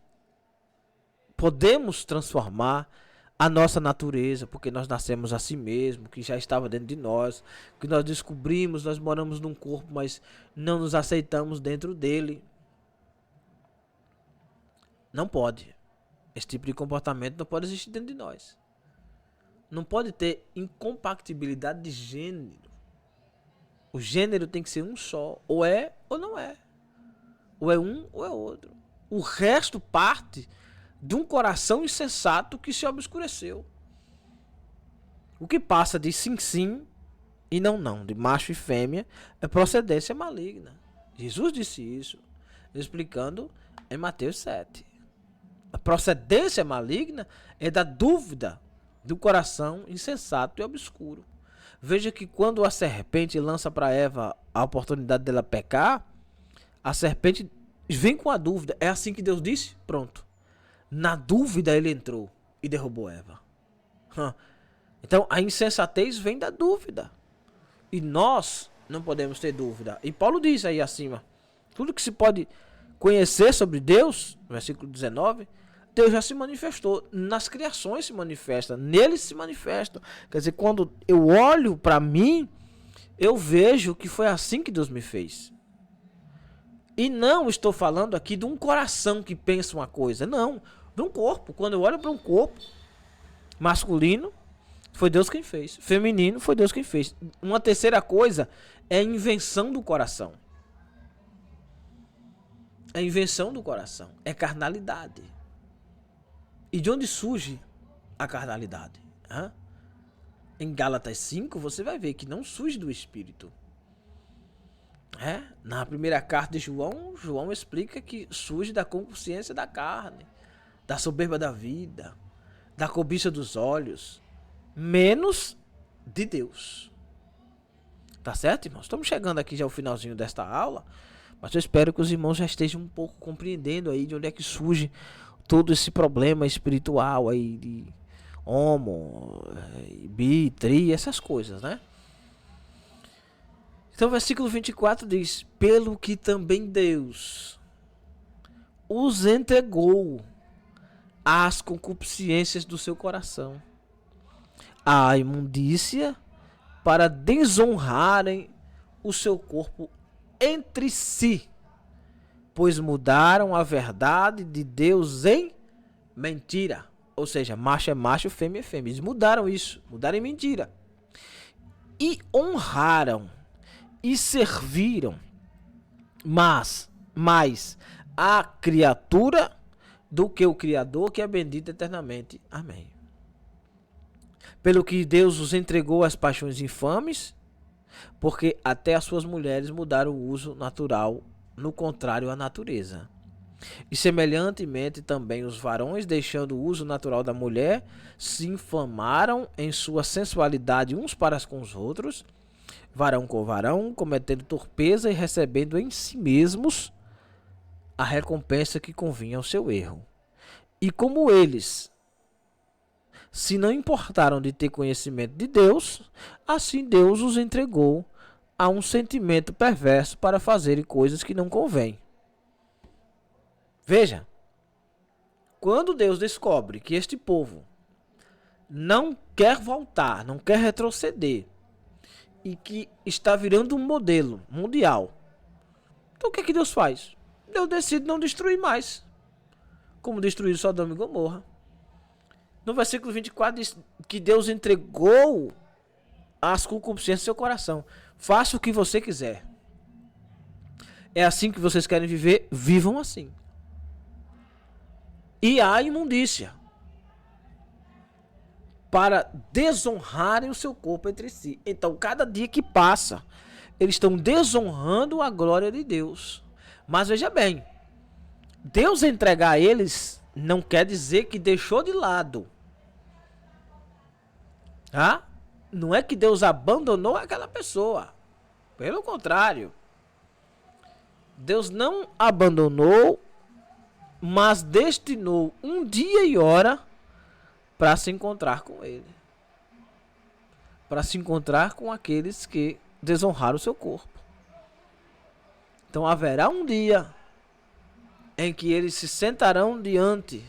podemos transformar a nossa natureza, porque nós nascemos assim mesmo, que já estava dentro de nós, que nós descobrimos, nós moramos num corpo, mas não nos aceitamos dentro dele? Não pode. Esse tipo de comportamento não pode existir dentro de nós. Não pode ter incompatibilidade de gênero. O gênero tem que ser um só. Ou é ou não é. Ou é um ou é outro. O resto parte de um coração insensato que se obscureceu. O que passa de sim, sim e não, não, de macho e fêmea, é procedência maligna. Jesus disse isso, explicando em Mateus 7. A procedência maligna é da dúvida do coração insensato e obscuro. Veja que quando a serpente lança para Eva a oportunidade dela pecar, a serpente vem com a dúvida. É assim que Deus disse? Pronto. Na dúvida ele entrou e derrubou Eva. Então a insensatez vem da dúvida. E nós não podemos ter dúvida. E Paulo diz aí acima, tudo que se pode conhecer sobre Deus, versículo 19, Deus já se manifestou. Nas criações se manifesta, nele se manifesta. Quer dizer, quando eu olho para mim, eu vejo que foi assim que Deus me fez. E não estou falando aqui de um coração que pensa uma coisa, não, de um corpo. Quando eu olho para um corpo masculino, foi Deus quem fez. Feminino, foi Deus quem fez. Uma terceira coisa é a invenção do coração. É a invenção do coração. É carnalidade. E de onde surge a carnalidade? Em Gálatas 5, você vai ver que não surge do Espírito. Na primeira carta de João, João explica que surge da concupiscência da carne, da soberba da vida, da cobiça dos olhos, menos de Deus. Tá certo, irmãos? Estamos chegando aqui já ao finalzinho desta aula, mas eu espero que os irmãos já estejam um pouco compreendendo aí de onde é que surge todo esse problema espiritual aí de homo, bi, tri, essas coisas, né? Então o versículo 24 diz: pelo que também Deus os entregou às concupiscências do seu coração, à imundícia, para desonrarem o seu corpo entre si, pois mudaram a verdade de Deus em mentira. Ou seja, macho é macho, fêmea é fêmea. Eles mudaram isso, mudaram em mentira. E honraram e serviram mais a criatura do que o Criador, que é bendito eternamente. Amém. Pelo que Deus os entregou às paixões infames, porque até as suas mulheres mudaram o uso natural, no contrário à natureza. E semelhantemente também os varões, deixando o uso natural da mulher, se infamaram em sua sensualidade uns para com os outros, varão com varão, cometendo torpeza e recebendo em si mesmos a recompensa que convinha ao seu erro. E como eles se não importaram de ter conhecimento de Deus, assim Deus os entregou a um sentimento perverso para fazerem coisas que não convêm. Veja, quando Deus descobre que este povo não quer voltar, não quer retroceder, e que está virando um modelo mundial, então o que é que Deus faz? Deus decide não destruir mais, como destruiu Sodoma e Gomorra. No versículo 24 diz que Deus entregou as concupiscências do seu coração. Faça o que você quiser. É assim que vocês querem viver, vivam assim. E a imundícia, para desonrarem o seu corpo entre si. Então, cada dia que passa, eles estão desonrando a glória de Deus. Mas veja bem, Deus entregar a eles não quer dizer que deixou de lado. Não é que Deus abandonou aquela pessoa. Pelo contrário. Deus não abandonou, mas destinou um dia e hora para se encontrar com ele. Para se encontrar com aqueles que desonraram o seu corpo. Então haverá um dia em que eles se sentarão diante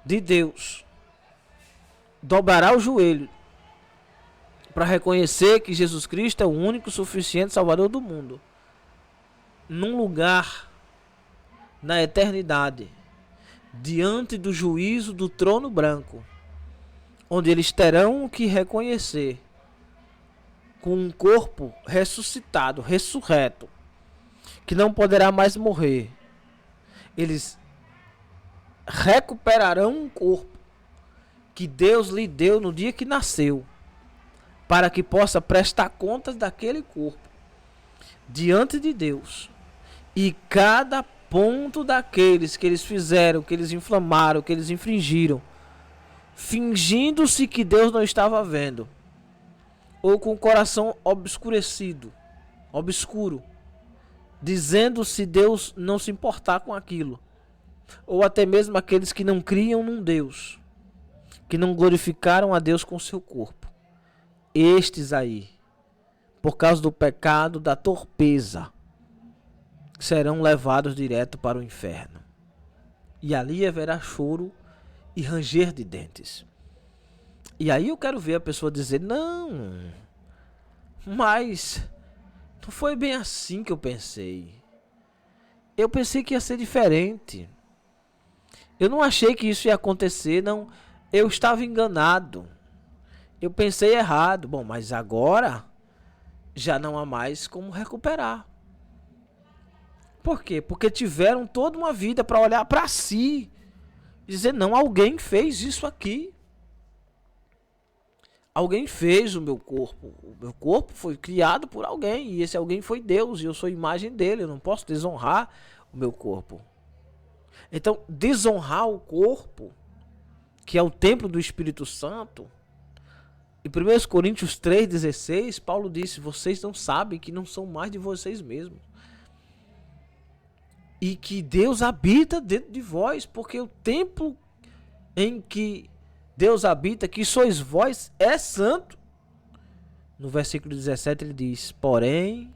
de Deus, dobrará o joelho para reconhecer que Jesus Cristo é o único suficiente Salvador do mundo, num lugar na eternidade, diante do juízo do trono branco, onde eles terão que reconhecer com um corpo ressuscitado, ressurreto, que não poderá mais morrer. Eles recuperarão um corpo que Deus lhe deu no dia que nasceu, para que possa prestar contas daquele corpo diante de Deus. E cada ponto daqueles que eles fizeram, que eles inflamaram, que eles infringiram, fingindo-se que Deus não estava vendo, ou com o coração obscurecido, obscuro, dizendo-se Deus não se importar com aquilo, ou até mesmo aqueles que não criam num Deus, que não glorificaram a Deus com seu corpo. Estes aí, por causa do pecado da torpeza, serão levados direto para o inferno. E ali haverá choro e ranger de dentes. E aí eu quero ver a pessoa dizer, não, mas não foi bem assim que eu pensei. Eu pensei que ia ser diferente. Eu não achei que isso ia acontecer, não. Eu estava enganado. Eu pensei errado. Bom, mas agora já não há mais como recuperar. Por quê? Porque tiveram toda uma vida para olhar para si e dizer, não, alguém fez isso aqui. Alguém fez o meu corpo. O meu corpo foi criado por alguém. E esse alguém foi Deus. E eu sou imagem dele. Eu não posso desonrar o meu corpo. Então, desonrar o corpo, que é o templo do Espírito Santo. Em 1 Coríntios 3,16, Paulo disse, vocês não sabem que não são mais de vocês mesmos. E que Deus habita dentro de vós, porque o templo em que Deus habita, que sois vós, é santo. No versículo 17 ele diz, porém,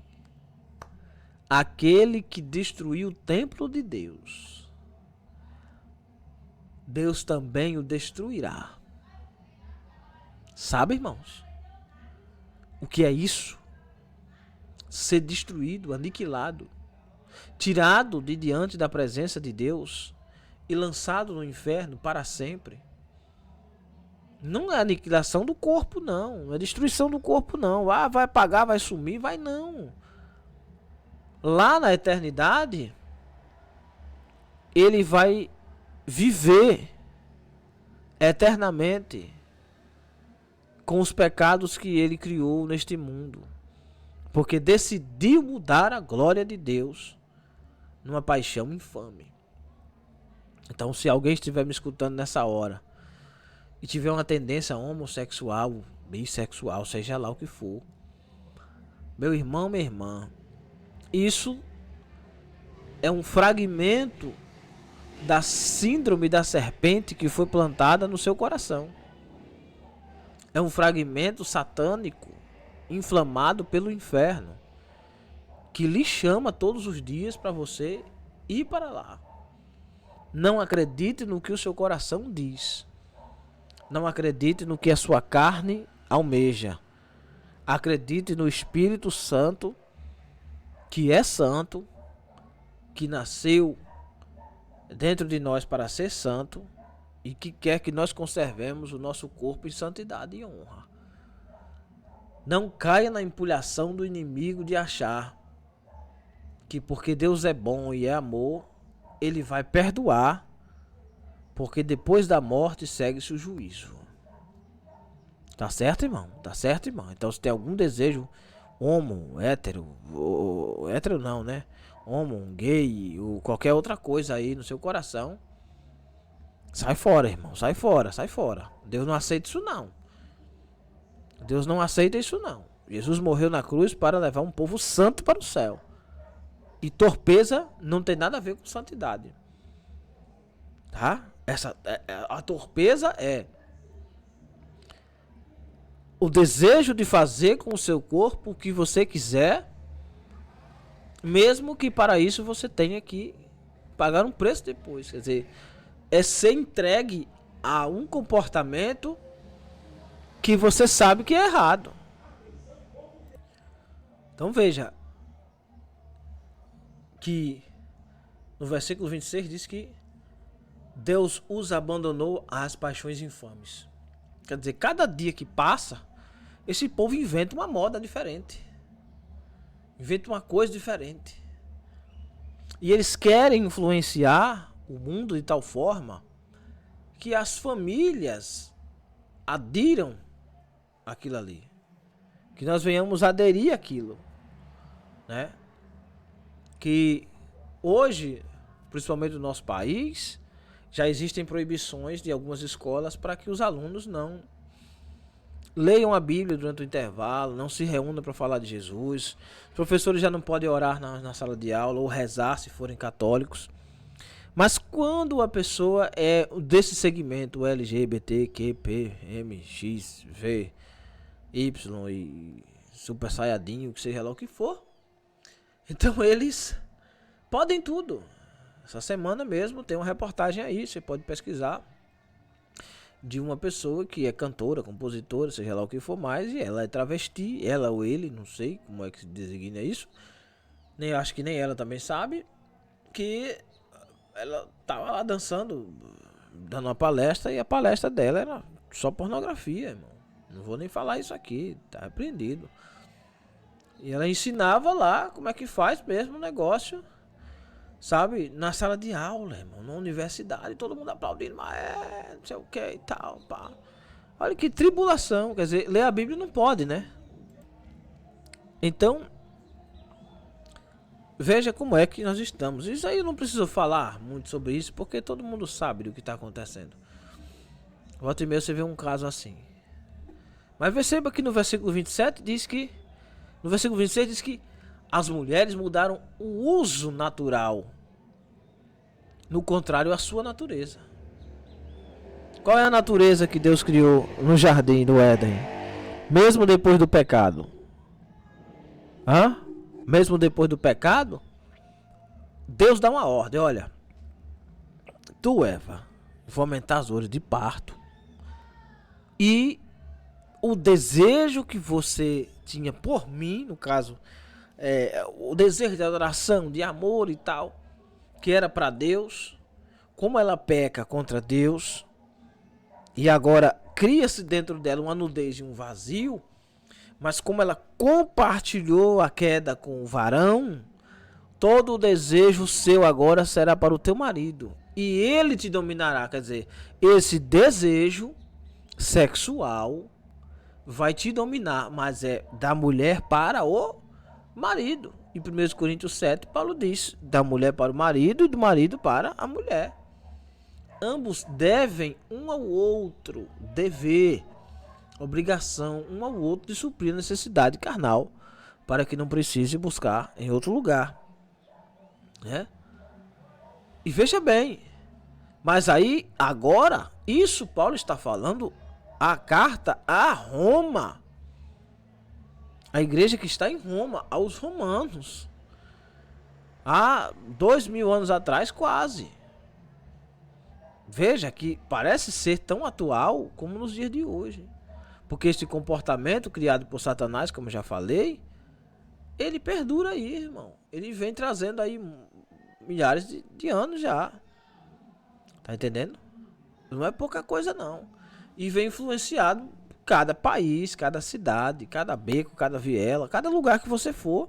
aquele que destruiu o templo de Deus, Deus também o destruirá. Sabe, irmãos? O que é isso? Ser destruído, aniquilado, tirado de diante da presença de Deus e lançado no inferno para sempre. Não é aniquilação do corpo, não. Não é destruição do corpo, não. Ah, vai apagar, vai sumir, vai não. Lá na eternidade, ele vai viver eternamente com os pecados que ele criou neste mundo. Porque decidiu mudar a glória de Deus numa paixão infame. Então, se alguém estiver me escutando nessa hora e tiver uma tendência homossexual, bissexual, seja lá o que for, meu irmão, minha irmã, isso é um fragmento da síndrome da serpente que foi plantada no seu coração. É um fragmento satânico inflamado pelo inferno que lhe chama todos os dias para você ir para lá. Não acredite no que o seu coração diz. Não acredite no que a sua carne almeja. Acredite no Espírito Santo, que é santo, que nasceu dentro de nós para ser santo e que quer que nós conservemos o nosso corpo em santidade e honra. Não caia na empulhação do inimigo de achar que porque Deus é bom e é amor, ele vai perdoar, porque depois da morte segue-se o juízo. Tá certo, irmão? Tá certo, irmão? Então, se tem algum desejo homo, hétero, hétero não, né? Homo, gay, ou qualquer outra coisa aí no seu coração, sai fora, irmão. Sai fora, sai fora. Deus não aceita isso, não. Deus não aceita isso, não. Jesus morreu na cruz para levar um povo santo para o céu. E torpeza não tem nada a ver com santidade. Tá? A torpeza é o desejo de fazer com o seu corpo o que você quiser, mesmo que para isso você tenha que pagar um preço depois. Quer dizer, é ser entregue a um comportamento que você sabe que é errado. Então veja que no versículo 26 diz que Deus os abandonou às paixões infames. Quer dizer, cada dia que passa, esse povo inventa uma moda diferente. Inventa uma coisa diferente. E eles querem influenciar o mundo de tal forma que as famílias adiram aquilo ali. Que nós venhamos aderir àquilo. Né? Que hoje, principalmente no nosso país, já existem proibições de algumas escolas para que os alunos não leiam a Bíblia durante o intervalo, não se reúnam para falar de Jesus. Os professores já não podem orar na sala de aula ou rezar se forem católicos. Mas quando a pessoa é desse segmento LGBTQP, MX, V, Y e Super Saiyajin, que seja lá o que for, então eles podem tudo. Essa semana mesmo tem uma reportagem aí, você pode pesquisar, de uma pessoa que é cantora, compositora, seja lá o que for mais, e ela é travesti, ela ou ele, não sei como é que se designa isso, nem acho que nem ela também sabe, que ela tava lá dançando, dando uma palestra, e a palestra dela era só pornografia, irmão. Não vou nem falar isso aqui, tá repreendido. E ela ensinava lá como é que faz mesmo o negócio, sabe? Na sala de aula, irmão, na universidade, todo mundo aplaudindo, mas não sei o que e tal, pá. Olha que tribulação, quer dizer, ler a Bíblia não pode, né? Então, veja como é que nós estamos. Isso aí eu não preciso falar muito sobre isso, porque todo mundo sabe do que está acontecendo. Volta e meia você vê um caso assim. Mas perceba que no versículo 27 diz que, no versículo 26 diz que as mulheres mudaram o uso natural, no contrário à sua natureza. Qual é a natureza que Deus criou no jardim do Éden, mesmo depois do pecado? Mesmo depois do pecado, Deus dá uma ordem, olha, tu, Eva, fomentar as dores de parto, e o desejo que você tinha por mim, no caso, o desejo de adoração, de amor e tal, que era para Deus, como ela peca contra Deus, e agora cria-se dentro dela uma nudez e um vazio, mas como ela compartilhou a queda com o varão, todo o desejo seu agora será para o teu marido, e ele te dominará. Quer dizer, esse desejo sexual vai te dominar, mas é da mulher para o marido. Em 1 Coríntios 7, Paulo diz, da mulher para o marido e do marido para a mulher. Ambos devem um ao outro, dever, obrigação um ao outro de suprir a necessidade carnal, para que não precise buscar em outro lugar, né? E veja bem, mas aí agora isso Paulo está falando a carta a Roma, a igreja que está em Roma, aos romanos, há 2000 anos atrás quase. Veja que parece ser tão atual como nos dias de hoje, porque este comportamento criado por Satanás, como já falei, ele perdura aí, irmão. Ele vem trazendo aí milhares de anos já. Tá entendendo? Não é pouca coisa não. E vem influenciado cada país, cada cidade, cada beco, cada viela, cada lugar que você for.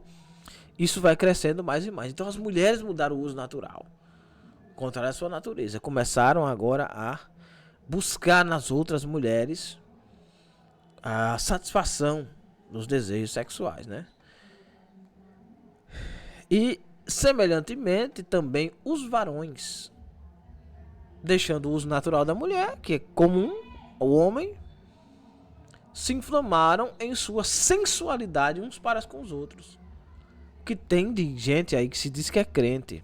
Isso vai crescendo mais e mais. Então as mulheres mudaram o uso natural, contrário à sua natureza. Começaram agora a buscar nas outras mulheres a satisfação dos desejos sexuais, né? E semelhantemente também os varões, deixando o uso natural da mulher, que é comum ao homem, se inflamaram em sua sensualidade uns para com os outros. Que tem de gente aí que se diz que é crente,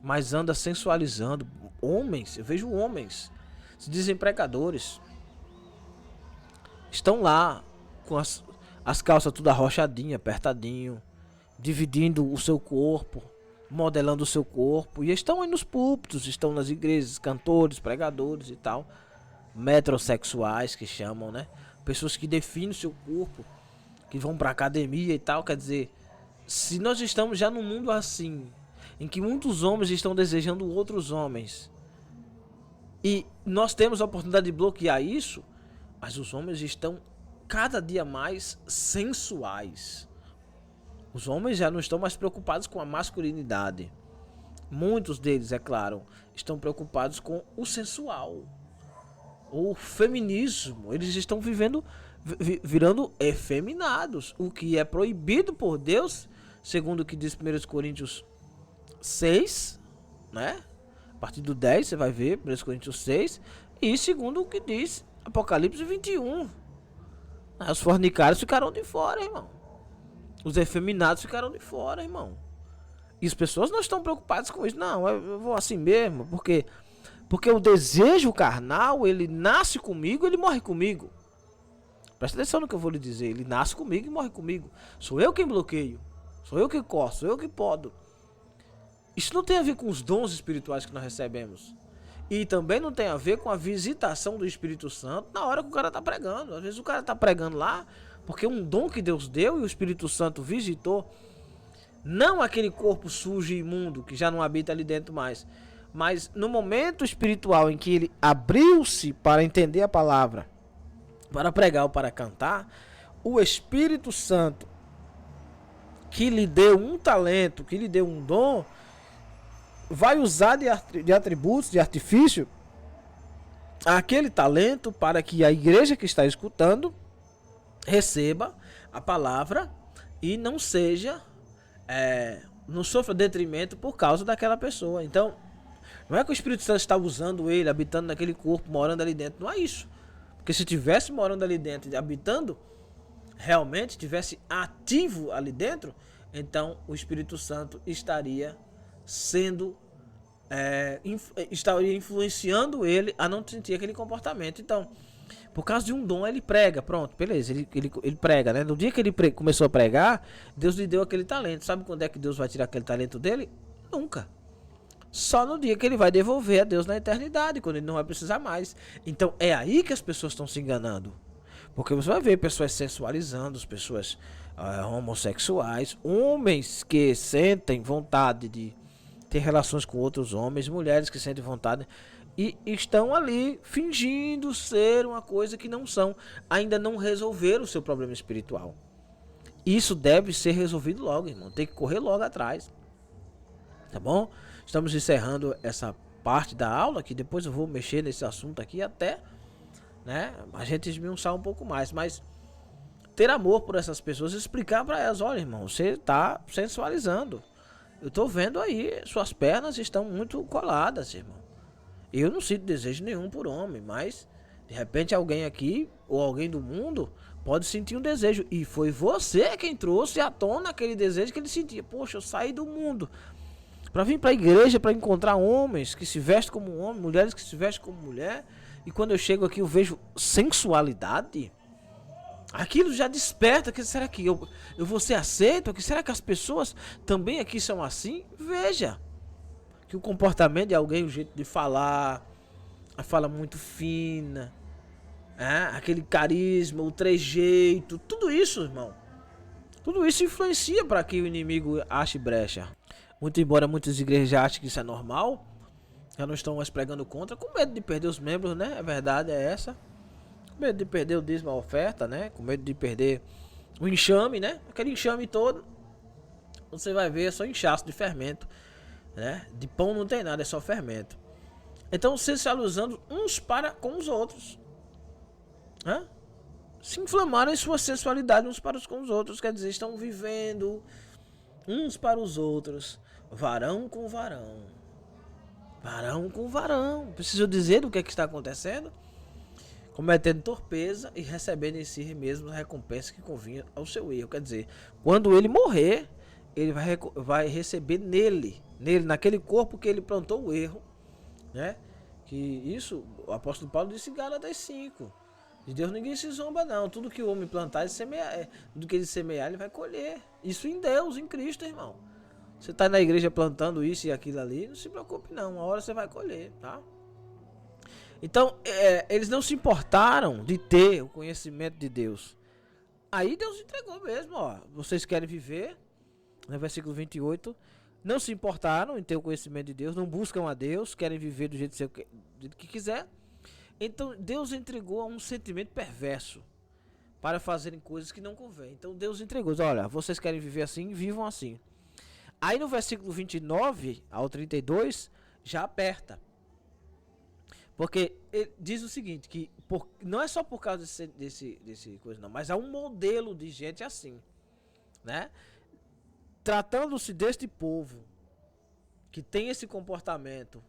mas anda sensualizando. Homens, eu vejo homens, se dizem pregadores, estão lá com as calças tudo arrochadinha, apertadinho, dividindo o seu corpo, modelando o seu corpo, e estão aí nos púlpitos, estão nas igrejas, cantores, pregadores e tal, metrosexuais que chamam, né? Pessoas que definem o seu corpo, que vão pra academia e tal. Quer dizer, se nós estamos já num mundo assim, em que muitos homens estão desejando outros homens, e nós temos a oportunidade de bloquear isso, mas os homens estão cada dia mais sensuais. Os homens já não estão mais preocupados com a masculinidade. Muitos deles, é claro, estão preocupados com o sensual, o feminismo. Eles estão virando efeminados, o que é proibido por Deus, segundo o que diz 1 Coríntios 6, né? A partir do 10 você vai ver 1 Coríntios 6, e segundo o que diz Apocalipse 21. Os fornicários ficaram de fora, irmão. Os efeminados ficaram de fora, irmão. E as pessoas não estão preocupadas com isso. Não, eu vou assim mesmo, porque o desejo carnal, ele nasce comigo, ele morre comigo. Presta atenção no que eu vou lhe dizer. Ele nasce comigo e morre comigo. Sou eu quem bloqueio. Sou eu que corto, sou eu que podo. Isso não tem a ver com os dons espirituais que nós recebemos. E também não tem a ver com a visitação do Espírito Santo na hora que o cara está pregando. Às vezes o cara está pregando lá porque um dom que Deus deu e o Espírito Santo visitou, não aquele corpo sujo e imundo que já não habita ali dentro mais, mas no momento espiritual em que ele abriu-se para entender a palavra, para pregar ou para cantar, o Espírito Santo que lhe deu um talento, que lhe deu um dom, vai usar de atributos, de artifício, aquele talento para que a igreja que está escutando receba a palavra e não seja, não sofra detrimento por causa daquela pessoa. Então, não é que o Espírito Santo está usando ele, habitando naquele corpo, morando ali dentro. Não é isso. Porque se estivesse morando ali dentro, habitando, realmente estivesse ativo ali dentro, então o Espírito Santo estaria sendo, estaria influenciando ele a não sentir aquele comportamento. Então, por causa de um dom, ele prega, pronto, beleza, ele prega, né? No dia que ele começou a pregar, Deus lhe deu aquele talento. Sabe quando é que Deus vai tirar aquele talento dele? Nunca. Só no dia que ele vai devolver a Deus na eternidade, quando ele não vai precisar mais. Então é aí que as pessoas estão se enganando. Porque você vai ver pessoas sensualizando, as pessoas homossexuais, homens que sentem vontade de ter relações com outros homens, mulheres que sentem vontade e estão ali fingindo ser uma coisa que não são. Ainda não resolveram o seu problema espiritual. Isso deve ser resolvido logo, irmão. Tem que correr logo atrás. Tá bom? Estamos encerrando essa parte da aula, que depois eu vou mexer nesse assunto aqui até, né, a gente esmiuçar um pouco mais. Mas ter amor por essas pessoas e explicar para elas: olha, irmão, você está sensualizando. Eu estou vendo aí, suas pernas estão muito coladas, irmão. Eu não sinto desejo nenhum por homem, mas de repente alguém aqui, ou alguém do mundo, pode sentir um desejo. E foi você quem trouxe à tona aquele desejo que ele sentia. Poxa, eu saí do mundo para vir para a igreja, para encontrar homens que se vestem como homem, mulheres que se vestem como mulher. E quando eu chego aqui eu vejo sensualidade. Aquilo já desperta. Que será que eu vou ser aceito? Que será que as pessoas também aqui são assim? Veja que o comportamento de alguém, o jeito de falar, a fala muito fina, aquele carisma, o trejeito, tudo isso, irmão, tudo isso influencia para que o inimigo ache brecha. Muito embora muitas igrejas já achem que isso é normal, já não estão mais pregando contra, com medo de perder os membros, né? A verdade é essa. Com medo de perder o dízimo, a oferta, né? Com medo de perder o enxame, né? Aquele enxame todo, você vai ver, é só inchaço de fermento, né? De pão não tem nada, é só fermento. Então vocês se alusando uns para com os outros, né? Se inflamaram em sua sensualidade uns para com os outros, quer dizer, estão vivendo uns para os outros, varão com varão, varão com varão. Preciso dizer do que é que está acontecendo? Cometendo torpeza e recebendo em si mesmo a recompensa que convinha ao seu erro. Quer dizer, quando ele morrer, ele vai receber nele, naquele corpo que ele plantou o erro, né? Que isso, o apóstolo Paulo disse em Gálatas 5. De Deus ninguém se zomba, não. Tudo que o homem plantar, ele semear, tudo que ele semear, ele vai colher. Isso em Deus, em Cristo, irmão. Você está na igreja plantando isso e aquilo ali, não se preocupe não, uma hora você vai colher, tá? Então, eles não se importaram de ter o conhecimento de Deus. Aí Deus entregou mesmo, ó. Vocês querem viver, no versículo 28, não se importaram em ter o conhecimento de Deus, não buscam a Deus, querem viver do jeito que quiser. Então Deus entregou a um sentimento perverso para fazerem coisas que não convém. Então Deus entregou, olha, vocês querem viver assim, vivam assim. Aí no versículo 29 ao 32 já aperta. Porque ele diz o seguinte, que não é só por causa desse coisa não, mas há um modelo de gente assim, né? Tratando-se deste povo que tem esse comportamento,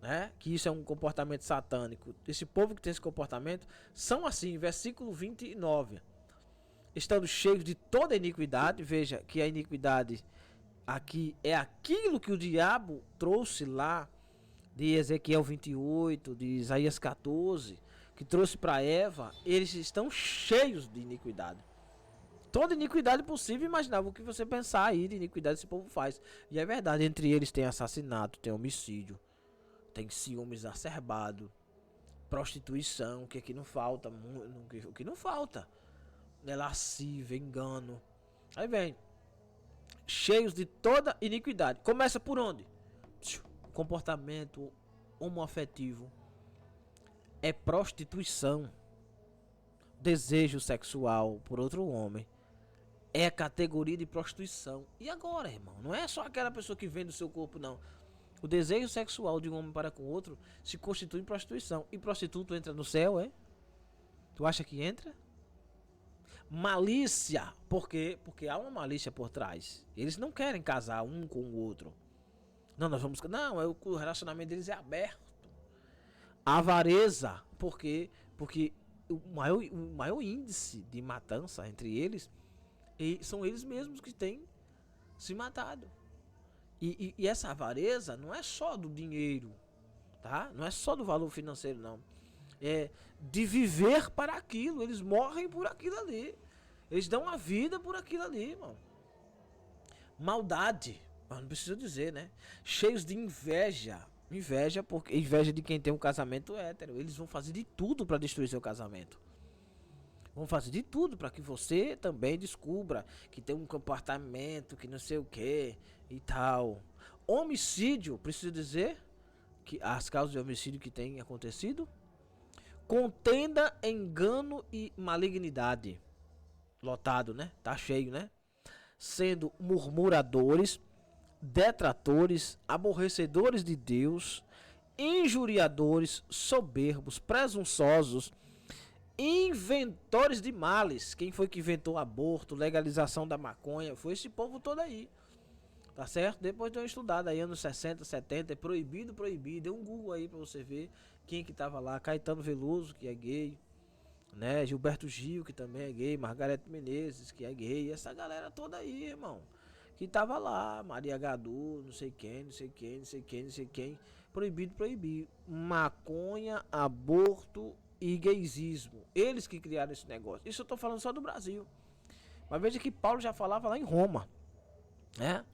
né? Que isso é um comportamento satânico. Esse povo que tem esse comportamento são assim, versículo 29. Estando cheios de toda iniquidade, veja que a iniquidade aqui é aquilo que o diabo trouxe lá de Ezequiel 28, de Isaías 14, que trouxe para Eva. Eles estão cheios de iniquidade. Toda iniquidade possível, imaginável, o que você pensar aí de iniquidade esse povo faz. E é verdade, entre eles tem assassinato, tem homicídio, tem ciúme exacerbado, prostituição, que aqui não falta, o que não falta, é lascívia, engano. Aí vem, cheios de toda iniquidade. Começa por onde? Comportamento homoafetivo, é prostituição, desejo sexual por outro homem, é a categoria de prostituição. E agora, irmão? Não é só aquela pessoa que vende o seu corpo, não. O desejo sexual de um homem para com outro se constitui em prostituição. E prostituto entra no céu, é? Tu acha que entra? Malícia. Por quê? Porque há uma malícia por trás. Eles não querem casar um com o outro. Não, nós vamos... Não, o relacionamento deles é aberto. Avareza. Por quê? Porque o maior índice de matança entre eles... E são eles mesmos que têm se matado. E essa avareza não é só do dinheiro, tá? Não é só do valor financeiro, não. É de viver para aquilo. Eles morrem por aquilo ali. Eles dão a vida por aquilo ali, mano. Maldade, não preciso dizer, né? Cheios de inveja. Porque inveja de quem tem um casamento hétero. Eles vão fazer de tudo para destruir seu casamento. Vão fazer de tudo para que você também descubra que tem um comportamento que não sei o que e tal. Homicídio, preciso dizer que as causas de homicídio que tem acontecido: contenda, engano e malignidade. Lotado, né? Tá cheio, né? Sendo murmuradores, detratores, aborrecedores de Deus, injuriadores, soberbos, presunçosos, inventores de males. Quem foi que inventou aborto, legalização da maconha? Foi esse povo todo aí, tá certo? Depois de uma estudada aí, anos 60, 70, é proibido. Dê um Google aí pra você ver quem que tava lá. Caetano Veloso, que é gay, né? Gilberto Gil, que também é gay. Margareth Menezes, que é gay. Essa galera toda aí, irmão, que tava lá. Maria Gadu, não sei quem. Proibido. Maconha, aborto e gaysismo. Eles que criaram esse negócio. Isso eu tô falando só do Brasil. Mas veja que Paulo já falava lá em Roma, né?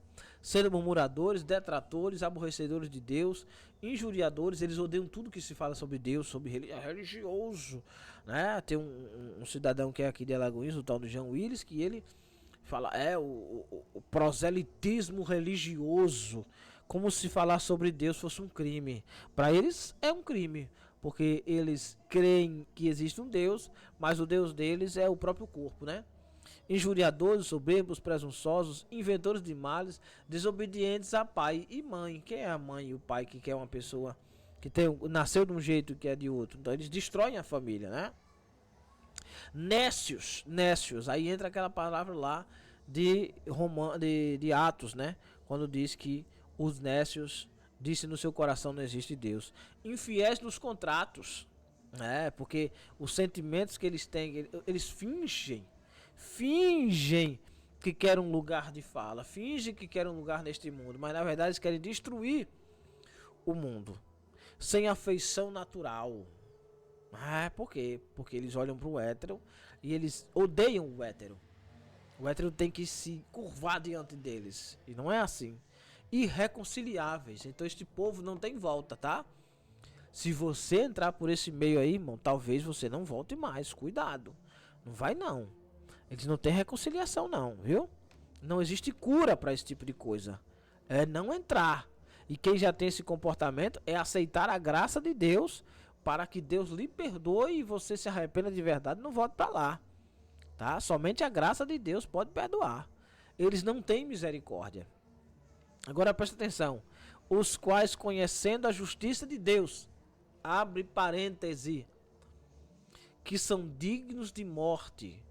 Sendo murmuradores, detratores, aborrecedores de Deus, injuriadores. Eles odeiam tudo que se fala sobre Deus, sobre religioso, né? Tem um cidadão que é aqui de Alagoinhas, o tal do João Willis, que ele fala o proselitismo religioso, como se falar sobre Deus fosse um crime. Para eles é um crime, porque eles creem que existe um Deus, mas o Deus deles é o próprio corpo, né? Injuriadores, soberbos, presunçosos, inventores de males, desobedientes a pai e mãe. Quem é a mãe e o pai que quer uma pessoa que nasceu de um jeito que é de outro? Então eles destroem a família, né? Nécios, aí entra aquela palavra lá de Atos, né? Quando diz que os nécios disse no seu coração não existe Deus. Infiéis nos contratos, né? Porque os sentimentos que eles têm, eles fingem que querem um lugar de fala, fingem que querem um lugar neste mundo, mas na verdade eles querem destruir o mundo. Sem afeição natural. Por quê? Porque eles olham pro hétero e eles odeiam o hétero. O hétero tem que se curvar diante deles. E não é assim. Irreconciliáveis. Então este povo não tem volta, tá? Se você entrar por esse meio aí, irmão, talvez você não volte mais. Cuidado. Não vai não. Eles não têm reconciliação não, viu? Não existe cura para esse tipo de coisa. É não entrar. E quem já tem esse comportamento é aceitar a graça de Deus, para que Deus lhe perdoe e você se arrependa de verdade, não volte para lá, tá? Somente a graça de Deus pode perdoar. Eles não têm misericórdia. Agora presta atenção: os quais, conhecendo a justiça de Deus, abre parêntese, que são dignos de morte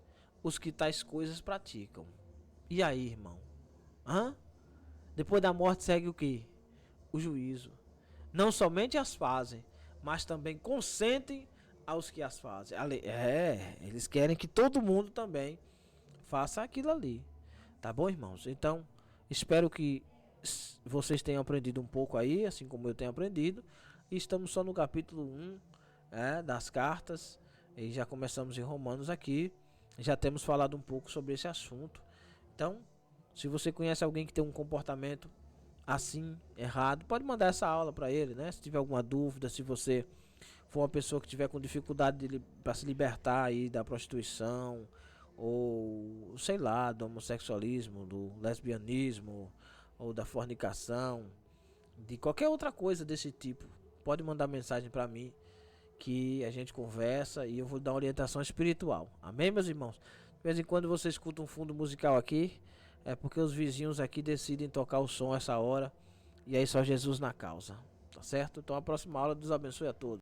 os que tais coisas praticam. E aí, irmão? Depois da morte segue o que? O juízo. Não somente as fazem, mas também consentem aos que as fazem. Eles querem que todo mundo também faça aquilo ali. Tá bom, irmãos? Então, Espero que vocês tenham aprendido um pouco aí, assim como eu tenho aprendido. E estamos só no capítulo 1, das cartas. E já começamos em Romanos aqui. Já temos falado um pouco sobre esse assunto. Então, se você conhece alguém que tem um comportamento assim, errado, pode mandar essa aula para ele, né? Se tiver alguma dúvida, se você for uma pessoa que tiver com dificuldade para se libertar aí da prostituição, ou sei lá, do homossexualismo, do lesbianismo, ou da fornicação, de qualquer outra coisa desse tipo, pode mandar mensagem para mim que a gente conversa e eu vou dar uma orientação espiritual. Amém, meus irmãos? De vez em quando você escuta um fundo musical aqui, é porque os vizinhos aqui decidem tocar o som essa hora, e aí só Jesus na causa, tá certo? Então a próxima aula, Deus abençoe a todos.